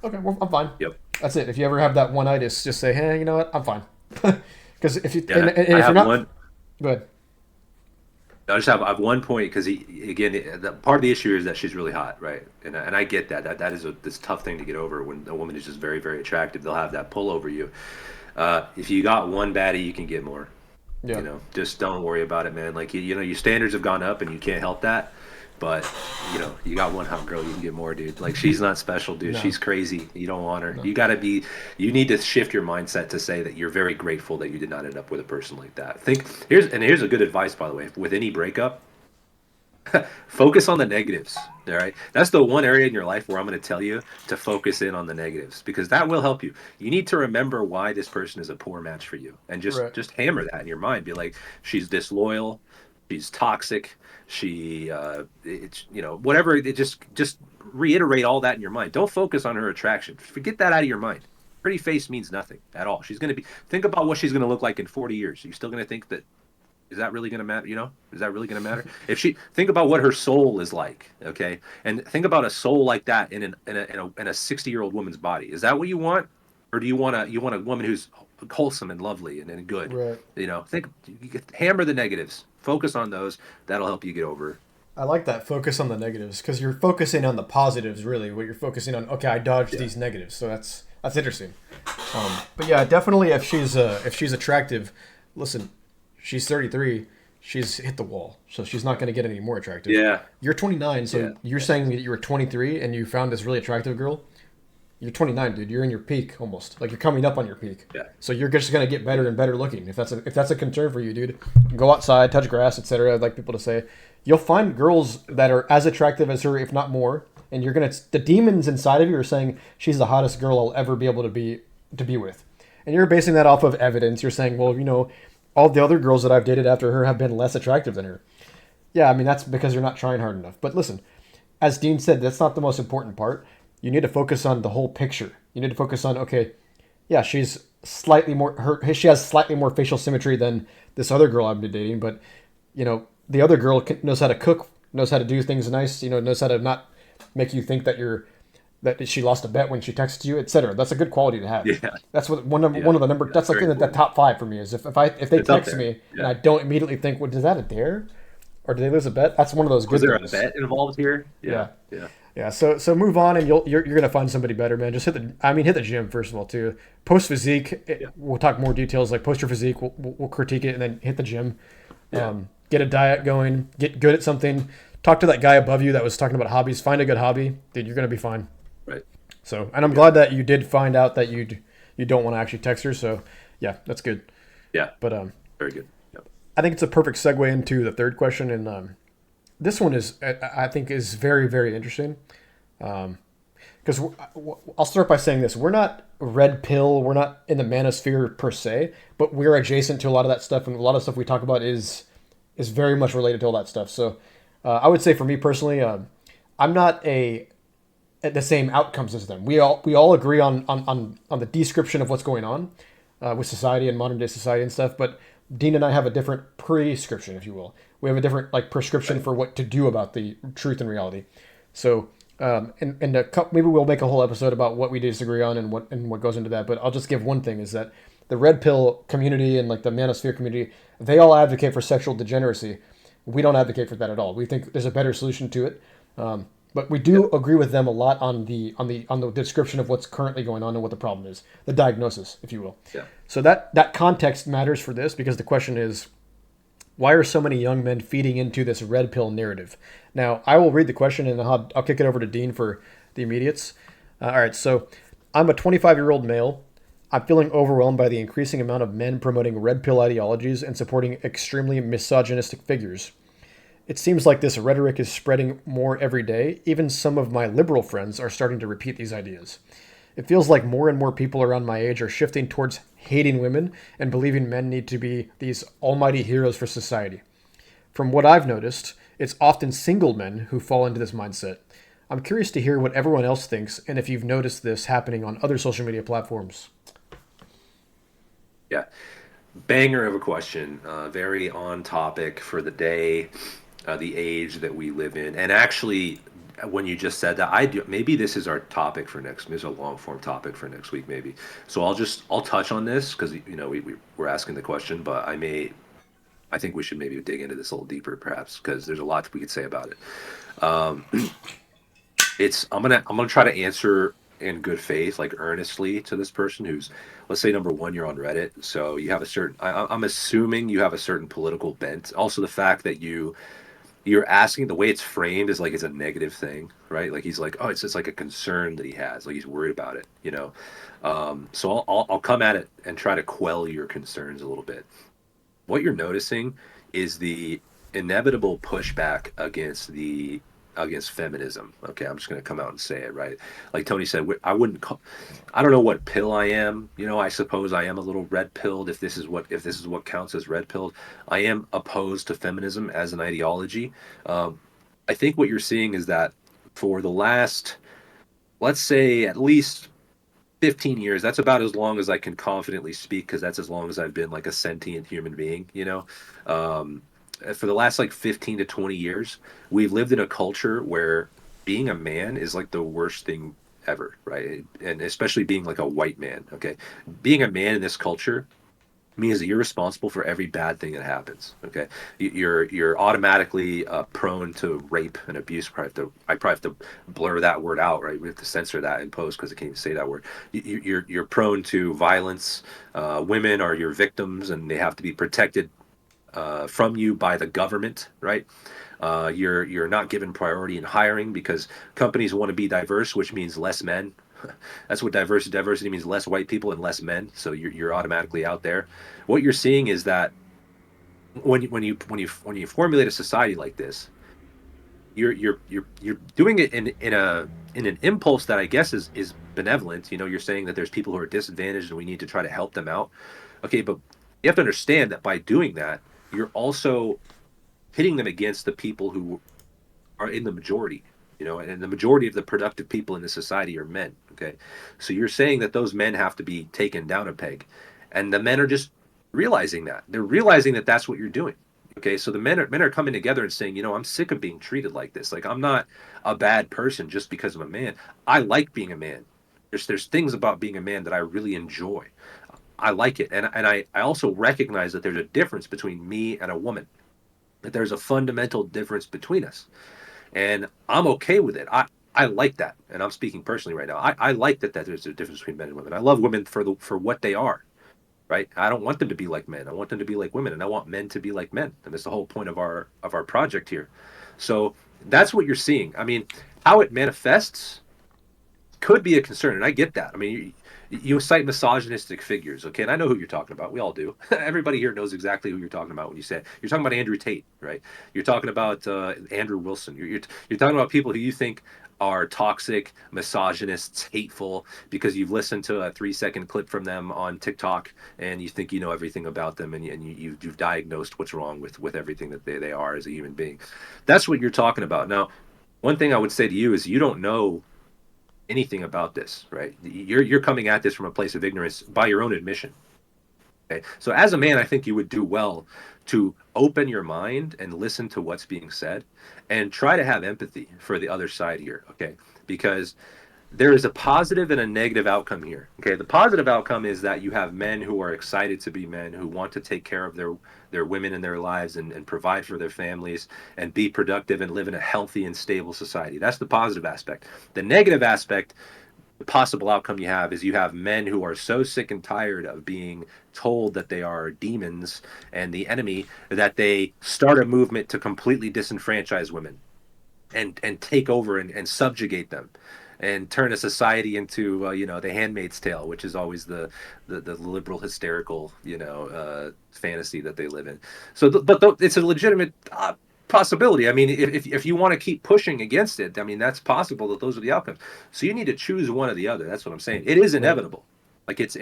Okay, well, I'm fine. Yep. That's it. If you ever have that one-itis, just say, hey, you know what? I'm fine. Because if you, Yeah. and I if you're have not, one. go ahead. I have one point because part of the issue is that she's really hot, right? And I get that that is this tough thing to get over when a woman is just very very attractive. They'll have that pull over you. If you got one baddie, you can get more. Yeah. Just don't worry about it, man. Like your standards have gone up and you can't help that. But you got one hot girl, you can get more, dude. Like she's not special, dude. No. She's crazy. You don't want her. No. You need to shift your mindset to say that you're very grateful that you did not end up with a person like that. Here's a good advice, by the way. With any breakup, focus on the negatives. All right, that's the one area in your life where I'm going to tell you to focus in on the negatives because that will help you. You need to remember why this person is a poor match for you, and Right. just hammer that in your mind. Be like, she's disloyal, she's toxic, it's whatever. It just reiterate all that in your mind. Don't focus on her attraction. Forget that out of your mind. Pretty face means nothing at all. She's going to be. Think about what she's going to look like in 40 years. Are you still going to think that? Is that really going to matter? Is that really going to matter? If she think about what her soul is like, okay, and think about a soul like that in a 60-year-old woman's body. Is that what you want, or do you want a woman who's wholesome and lovely and good? Right. Hammer the negatives. Focus on those. That'll help you get over. I like that focus on the negatives because you're focusing on the positives. Really, what you're focusing on. Okay, I dodged these negatives, so that's interesting. But yeah, definitely if she's attractive, listen, she's 33. She's hit the wall, so she's not going to get any more attractive. Yeah. You're 29, so Yeah. you're saying that you were 23 and you found this really attractive girl. You're 29, dude. You're in your peak almost. Like you're coming up on your peak. Yeah. So you're just gonna get better and better looking. If that's a concern for you, dude, go outside, touch grass, etc. I'd like people to say, you'll find girls that are as attractive as her, if not more. And the demons inside of you are saying she's the hottest girl I'll ever be able to be with. And you're basing that off of evidence. You're saying, well, all the other girls that I've dated after her have been less attractive than her. Yeah, I mean that's because you're not trying hard enough. But listen, as Dean said, that's not the most important part. You need to focus on the whole picture. You need to focus on, okay, yeah, she has slightly more facial symmetry than this other girl I've been dating, but the other girl knows how to cook, knows how to do things nice, knows how to not make you think that she lost a bet when she texts you, etc. That's a good quality to have. Yeah. That's what one of the number. That's like in the top 5 for me. Is if they It's up text there. me Yeah. and I don't immediately think, well, is that a dare, or did they lose a bet? That's one of those good Was there a things. bet involved here? Yeah. Yeah. Yeah, so move on, and you're gonna find somebody better, man. Just hit the gym first of all too. Post physique, we'll talk more details. Like post your physique, we'll critique it, and then hit the gym. Yeah. Get a diet going. Get good at something. Talk to that guy above you that was talking about hobbies. Find a good hobby, dude. You're gonna be fine. Right. So, and I'm glad that you did find out that you don't want to actually text her. So, yeah, that's good. Yeah. But Very good. Yep. I think it's a perfect segue into the third question, and this one I think is very very interesting. Because I'll start by saying this: we're not red pill, we're not in the manosphere per se, but we're adjacent to a lot of that stuff, and a lot of stuff we talk about is very much related to all that stuff. So, I would say for me personally, I'm not at the same outcomes as them. We all agree on the description of what's going on with society and modern day society and stuff, but Dean and I have a different prescription, if you will. We have a different prescription for what to do about the truth and reality. So Maybe we'll make a whole episode about what we disagree on and what goes into that. But I'll just give one thing: is that the red pill community and like the manosphere community, they all advocate for sexual degeneracy. We don't advocate for that at all. We think there's a better solution to it. But we Yeah, do agree with them a lot on the description of what's currently going on and what the problem is, the diagnosis, if you will. yeah. So that context matters for this because the question is, why are so many young men feeding into this red pill narrative? Now, I will read the question and I'll kick it over to Dean for the immediates. All right, so I'm a 25-year-old male. I'm feeling overwhelmed by the increasing amount of men promoting red pill ideologies and supporting extremely misogynistic figures. It seems like this rhetoric is spreading more every day. Even some of my liberal friends are starting to repeat these ideas. It feels like more and more people around my age are shifting towards hating women and believing men need to be these almighty heroes for society. From what I've noticed, it's often single men who fall into this mindset. I'm curious to hear what everyone else thinks and if you've noticed this happening on other social media platforms. Yeah. Banger of a question. Very on topic for the day, the age that we live in. And actually, when you just said that, I do, maybe this is our topic for next. Maybe it's a long form topic for next week, maybe. So I'll touch on this because we're asking the question, but I think we should maybe dig into this a little deeper, perhaps, because there's a lot we could say about it. Um, it's I'm gonna try to answer in good faith, like earnestly, to this person who's, let's say, number one, you're on Reddit, so you have a certain. I'm assuming you have a certain political bent. Also, the fact that you're asking, the way it's framed is like it's a negative thing, right? Like he's like, oh, it's just like a concern that he has, like he's worried about it, you know. So I'll come at it and try to quell your concerns a little bit. What you're noticing is the inevitable pushback against feminism. Okay, I'm just going to come out and say it, right? Like Tony said, I don't know what pill I am. I suppose I am a little red pilled if this is what counts as red pilled. I am opposed to feminism as an ideology. Um, I think what you're seeing is that for the last, let's say, at least 15 years, that's about as long as I can confidently speak because that's as long as I've been like a sentient human being. um, for the last like 15 to 20 years, we've lived in a culture where being a man is like the worst thing ever, right? And especially being like a white man. Okay, being a man in this culture means that you're responsible for every bad thing that happens. Okay, you're automatically prone to rape and abuse. I probably have to blur that word out, right? We have to censor that in post because I can't even say that word. You're prone to violence. Women are your victims, and they have to be protected from you by the government, right? You're not given priority in hiring because companies want to be diverse, which means less men. That's what diversity means: less white people and less men. So you're automatically out there. What you're seeing is that when you formulate a society like this, you're doing it in an impulse that I guess is benevolent. You're saying that there's people who are disadvantaged and we need to try to help them out. Okay, but you have to understand that by doing that, you're also pitting them against the people who are in the majority. And the majority of the productive people in the society are men. Okay, so you're saying that those men have to be taken down a peg, and the men are just realizing that they're realizing that that's what you're doing. Okay, so the men are coming together and saying, I'm sick of being treated like this. Like I'm not a bad person just because I'm a man. I like being a man. There's things about being a man that I really enjoy. I like it, and I also recognize that there's a difference between me and a woman. That there's a fundamental difference between us, and I'm okay with it. I like that, and I'm speaking personally right now. I like that there's a difference between men and women. I love women for what they are, right? I don't want them to be like men. I want them to be like women, and I want men to be like men. And that's the whole point of our project here. So that's what you're seeing. I mean, how it manifests could be a concern, and I get that. I mean, you cite misogynistic figures, okay, and I know who you're talking about. We all do. Everybody here knows exactly who you're talking about when you say it. You're talking about Andrew Tate, right? You're talking about Andrew Wilson. You're talking about people who you think are toxic, misogynists, hateful, because you've listened to a 3-second clip from them on TikTok and you think you know everything about them, and you've diagnosed what's wrong with everything that they are as a human being. That's what you're talking about. Now, one thing I would say to you is you don't know anything about this, right? You're coming at this from a place of ignorance by your own admission. Okay. So as a man, I think you would do well to open your mind and listen to what's being said and try to have empathy for the other side here. Okay. Because there is a positive and a negative outcome here. Okay, the positive outcome is that you have men who are excited to be men, who want to take care of their women in their lives and provide for their families and be productive and live in a healthy and stable society. That's the positive aspect. The negative aspect, the possible outcome you have is you have men who are so sick and tired of being told that they are demons and the enemy that they start a movement to completely disenfranchise women and take over and subjugate them and turn a society into the Handmaid's Tale, which is always the liberal hysterical fantasy that they live in. So, it's a legitimate possibility. I mean, if you want to keep pushing against it, I mean that's possible that those are the outcomes. So you need to choose one or the other. That's what I'm saying. It is Right. inevitable. Like it's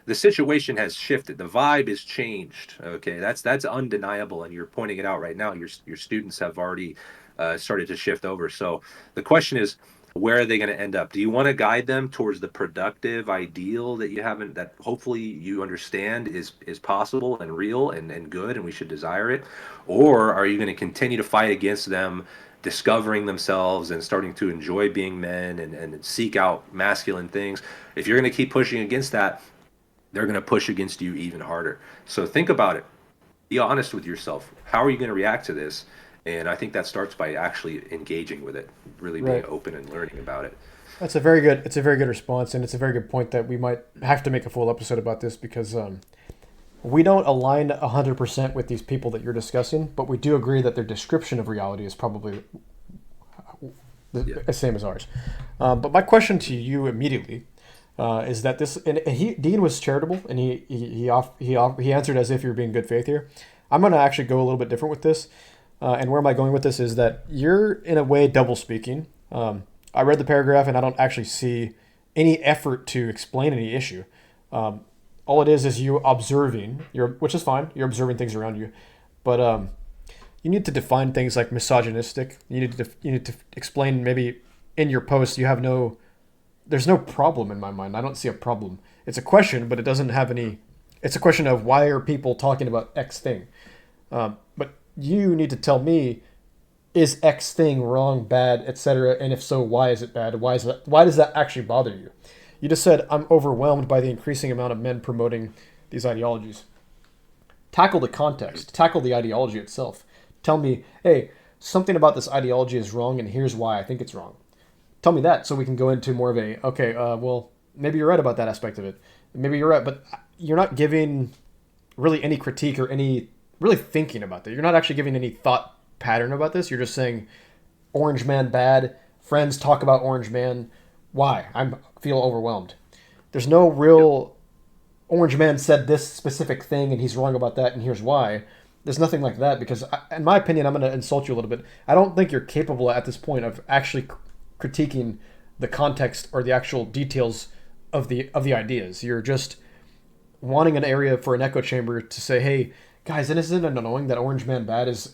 the situation has shifted. The vibe is changed. Okay, that's undeniable, and you're pointing it out right now. Your students have already started to shift over. So the question is, where are they going to end up? Do you want to guide them towards the productive ideal that you haven't, that hopefully you understand is possible and real and good, and we should desire it, or are you going to continue to fight against them? Discovering themselves and starting to enjoy being men and seek out masculine things. If you're going to keep pushing against that, they're going to push against you even harder. So think about it. Be honest with yourself. How are you going to react to this? And I think that starts by actually engaging with it, really being Right. open and learning about it. That's a very good. It's a very good response, and it's a very good point that we might have to make a full episode about this because we don't align 100% with these people that you're discussing, but we do agree that their description of reality is probably Yeah. the same as ours. But my question to you immediately is that this, and he Dean was charitable, and he answered as if you're being good faith here. I'm going to actually go a little bit different with this, and where am I going with this is that you're in a way double speaking. I read the paragraph, and I don't actually see any effort to explain any issue. All it is you observing, which is fine. You're observing things around you, but you need to define things like misogynistic. You need to explain maybe in your post you have no there's no problem in my mind. I don't see a problem. It's a question, but it doesn't have any. It's a question of why are people talking about X thing. But you need to tell me, is X thing wrong, bad, etc. And if so, why is it bad? Why is that? Why does that actually bother you? You just said I'm overwhelmed by the increasing amount of men promoting these ideologies. Tackle the context. Tackle the ideology itself. Tell me, hey, something about this ideology is wrong, and here's why I think it's wrong. Tell me that so we can go into more of a okay. Well, maybe you're right about that aspect of it. Maybe you're right, but you're not giving really any critique or any really thinking about that. You're not actually giving any thought pattern about this. You're just saying Orange Man bad. Friends talk about Orange Man. Why? I feel overwhelmed. There's no Yep. real Orange Man said this specific thing and he's wrong about that and here's why. There's nothing like that because, in my opinion, I'm going to insult you a little bit. I don't think you're capable at this point of actually critiquing the context or the actual details of the ideas. You're just wanting an area for an echo chamber to say, "Hey, guys, isn't it annoying that Orange Man Bad is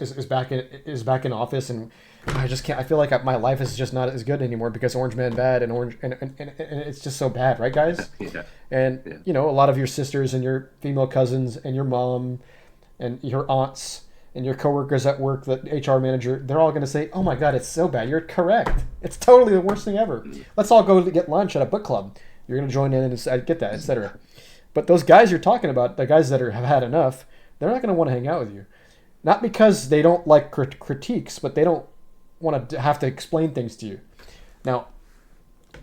back in office and I just can't. I feel like my life is just not as good anymore because Orange Man Bad and Orange and it's just so bad, right, guys?" Yeah. And Yeah. a lot of your sisters and your female cousins and your mom and your aunts and your coworkers at work, the HR manager, they're all going to say, "Oh my God, it's so bad." You're correct. It's totally the worst thing ever. Let's all go to get lunch at a book club. You're going to join in and I get that, etc. But those guys you're talking about, the guys that have had enough, they're not going to want to hang out with you. Not because they don't like critiques, but they don't want to have to explain things to you. Now,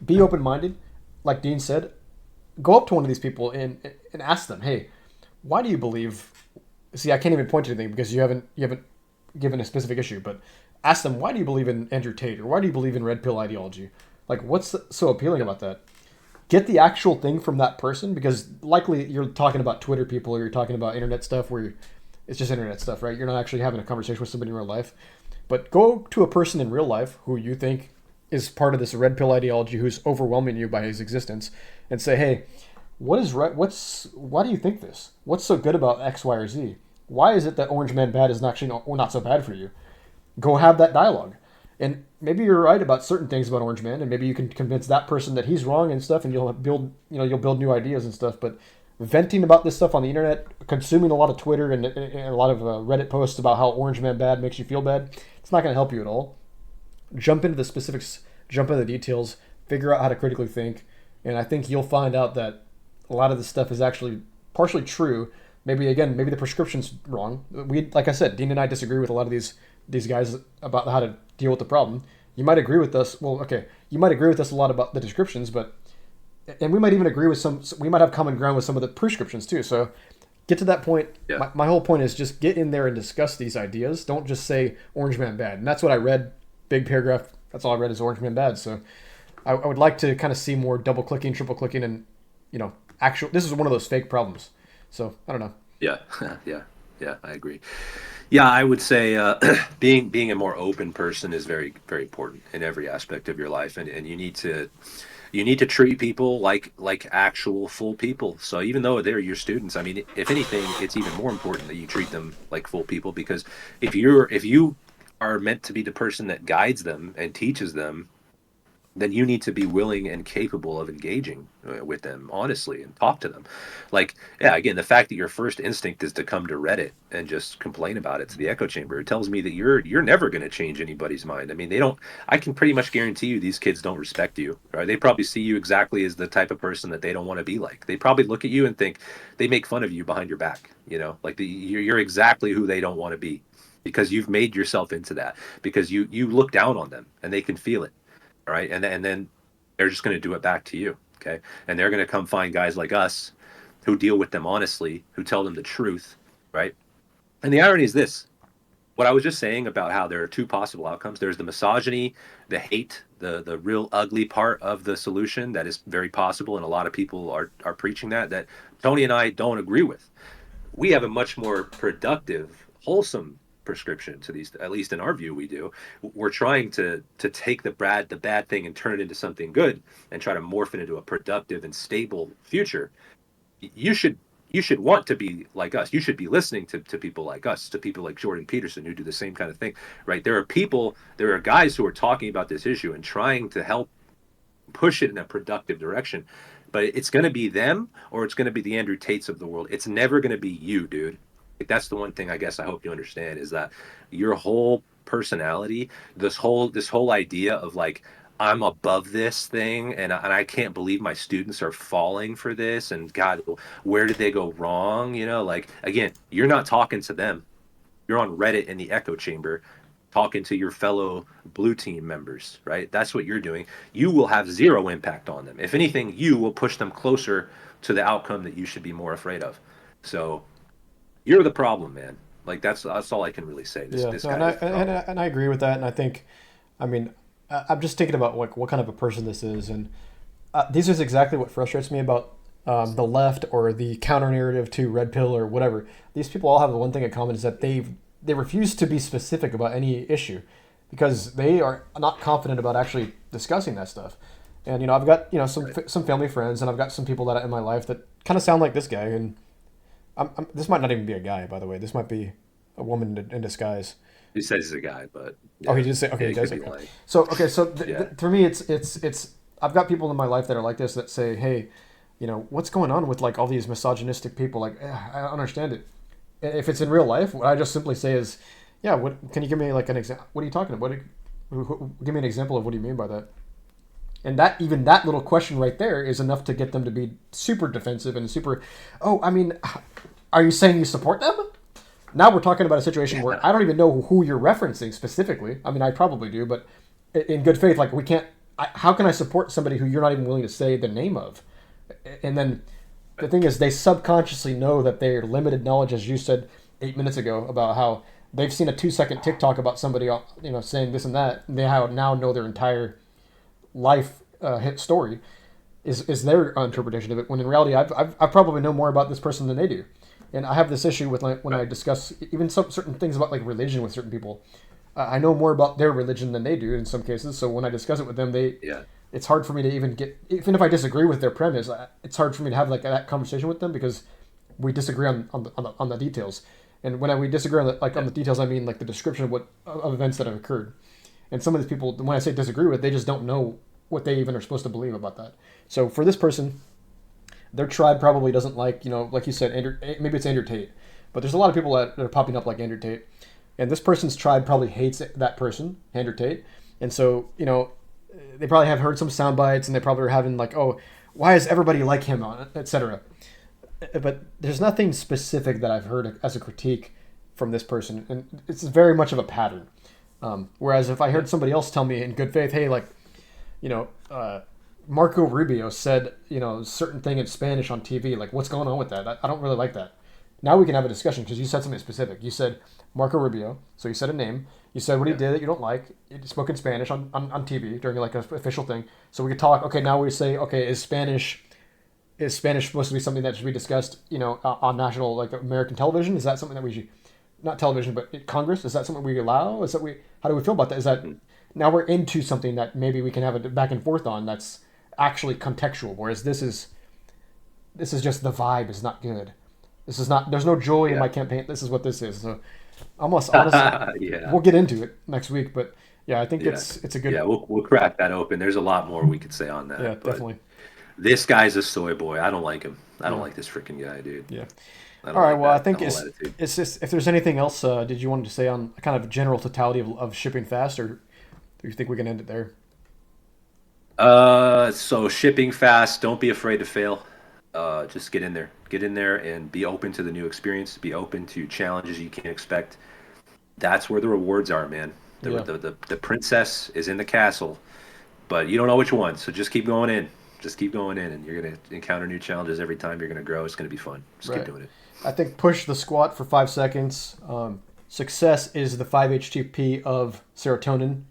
be open minded. Like Dean said, go up to one of these people and ask them, "Hey, why do you believe?" See, I can't even point to anything because you haven't given a specific issue, but ask them, "Why do you believe in Andrew Tate or why do you believe in red pill ideology? Like, what's so appealing Yep. about that?" Get the actual thing from that person because likely you're talking about Twitter people or you're talking about internet stuff where it's just internet stuff, right? You're not actually having a conversation with somebody in real life. But go to a person in real life who you think is part of this red pill ideology who's overwhelming you by his existence and say, "Hey, why do you think this? What's so good about X, Y, or Z? Why is it that Orange Man Bad is actually not so bad for you?" Go have that dialogue. And maybe you're right about certain things about Orange Man, and maybe you can convince that person that he's wrong and stuff, and you'll build new ideas and stuff. But venting about this stuff on the internet, consuming a lot of Twitter and a lot of Reddit posts about how Orange Man bad makes you feel bad, it's not going to help you at all. Jump into the specifics, jump into the details, figure out how to critically think, and I think you'll find out that a lot of this stuff is actually partially true. Maybe the prescription's wrong. Like I said, Dean and I disagree with a lot of these guys about how to deal with the problem. You might agree with us. Well, okay, you might agree with us a lot about the descriptions, but and we might even agree with some. We might have common ground with some of the prescriptions too. So get to that point. Yeah. My whole point is just get in there and discuss these ideas. Don't just say Orange Man bad. And that's what I read. Big paragraph. That's all I read is Orange Man bad. So I would like to kind of see more double clicking, triple clicking, and actual. This is one of those fake problems. So I don't know. Yeah, yeah, I agree. Yeah, I would say being a more open person is very, very important in every aspect of your life, and you need to treat people like actual full people. So even though they're your students, I mean, if anything, it's even more important that you treat them like full people, because if you are meant to be the person that guides them and teaches them, then you need to be willing and capable of engaging with them honestly and talk to them. Like, yeah, again, the fact that your first instinct is to come to Reddit and just complain about it to the echo chamber, it tells me that you're never going to change anybody's mind. I mean, they don't. I can pretty much guarantee you these kids don't respect you, right? They probably see you exactly as the type of person that they don't want to be like. They probably look at you and think they make fun of you behind your back. Like you're exactly who they don't want to be, because you've made yourself into that, because you look down on them and they can feel it. Right, and then they're just going to do it back to you. Okay, and they're going to come find guys like us who deal with them honestly, who tell them the truth. Right, and the irony is this: what I was just saying about how there are two possible outcomes. There's the misogyny, the hate, the real ugly part of the solution that is very possible, and a lot of people are preaching that Tony and I don't agree with. We have a much more productive, wholesome prescription to these. At least in our view, we do. We're trying to take the bad thing and turn it into something good, and try to morph it into a productive and stable future. You should want to be like us. You should be listening to people like us, to people like Jordan Peterson, who do the same kind of thing. Right, there are guys who are talking about this issue and trying to help push it in a productive direction. But it's going to be them, or it's going to be the Andrew Tates of the world. It's never going to be you, dude. Like, that's the one thing I guess I hope you understand, is that your whole personality, this whole idea of like, I'm above this thing, and I can't believe my students are falling for this, and God, where did they go wrong? Like, again, you're not talking to them. You're on Reddit in the echo chamber talking to your fellow blue team members, right? That's what you're doing. You will have zero impact on them. If anything, you will push them closer to the outcome that you should be more afraid of. So you're the problem, man. Like, that's all I can really say. This Yeah, this no, guy is the problem. and I agree with that, and I think, I mean, I'm just thinking about like what kind of a person this is, and this is exactly what frustrates me about the left or the counter narrative to red pill or whatever. These people all have the one thing in common, is that they refuse to be specific about any issue because they are not confident about actually discussing that stuff. And I've got some family friends, and I've got some people that in my life that kind of sound like this guy, and this might not even be a guy, by the way. This might be a woman in disguise. He says he's a guy, but Oh, yeah, he did say okay. yeah, He he could does. be Okay. lying. So Yeah, for me, it's. I've got people in my life that are like this that say, "Hey, what's going on with like all these misogynistic people? Like, I don't understand it." If it's in real life, what I just simply say is, "Yeah, what can you give me like an example? What are you talking about? Give me an example of what do you mean by that?" And that little question right there is enough to get them to be super defensive and super. Oh, I mean, are you saying you support them? Now we're talking about a situation where I don't even know who you're referencing specifically. I mean, I probably do, but in good faith, like we can't. How can I support somebody who you're not even willing to say the name of? And then the thing is, they subconsciously know that their limited knowledge, as you said 8 minutes ago, about how they've seen a 2-second TikTok about somebody, saying this and that. And they now know their entire life hit story is their interpretation of it. When in reality, I probably know more about this person than they do. And I have this issue with like when I right. discuss even some certain things about like religion with certain people. I know more about their religion than they do in some cases. So when I discuss it with them, Yeah, it's hard for me to even if I disagree with their premise, it's hard for me to have like that conversation with them because we disagree on the details. And when we disagree on on yeah, the details, I mean like the description of events that have occurred. And some of these people, when I say disagree with, they just don't know what they even are supposed to believe about that. So for this person, their tribe probably doesn't like, like you said, maybe it's Andrew Tate, but there's a lot of people that are popping up like Andrew Tate, and this person's tribe probably hates that person, Andrew Tate, and so they probably have heard some sound bites, and they probably are having like, oh, why is everybody like him on it, etc. But there's nothing specific that I've heard as a critique from this person, and it's very much of a pattern. Whereas if I heard somebody else tell me in good faith, hey, like, you know, Marco Rubio said, certain thing in Spanish on TV, like, what's going on with that? I don't really like that. Now we can have a discussion because you said something specific. You said Marco Rubio, so you said a name. You said what he did that you don't like. He spoke in Spanish on TV during like an official thing. So we could talk. Okay, now we say, okay, is Spanish supposed to be something that should be discussed, on national, like American television? Is that something that we should, not television, but Congress? Is that something we allow? How do we feel about that? Is that now we're into something that maybe we can have a back and forth on that's actually contextual, whereas this is just the vibe is not good. This is not. There's no joy in Yeah. my campaign. This is what this is. So, almost honestly, Yeah. we'll get into it next week. But yeah, I think Yeah. it's a Yeah. good. We'll crack that open. There's a lot more we could say on Yeah, that, but definitely. this guy's a soy boy. I don't like him. I don't Yeah, like this freaking guy, dude. yeah. I All don't right. like Well, I that think whole it's attitude. it's just if there's anything else, did you want to say on kind of general totality of shipping fast, or do you think we can end it there? So shipping fast, don't be afraid to fail. Just get in there. Get in there and be open to the new experience. Be open to challenges you can't expect. That's where the rewards are, man. The, Yeah. the, the, the princess is in the castle, but you don't know which one. So just keep going in. Just keep going in, and you're going to encounter new challenges every time. You're going to grow. It's going to be fun. Just keep Right. doing it. I think push the squat for 5 seconds. Success is the 5-HTP of serotonin.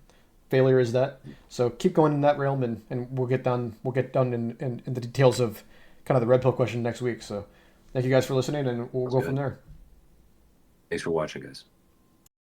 Failure is that. So keep going in that realm, and we'll get done. We'll get done in the details of kind of the red pill question next week. So thank you guys for listening, and we'll Sounds go from good. there. Thanks for watching, guys.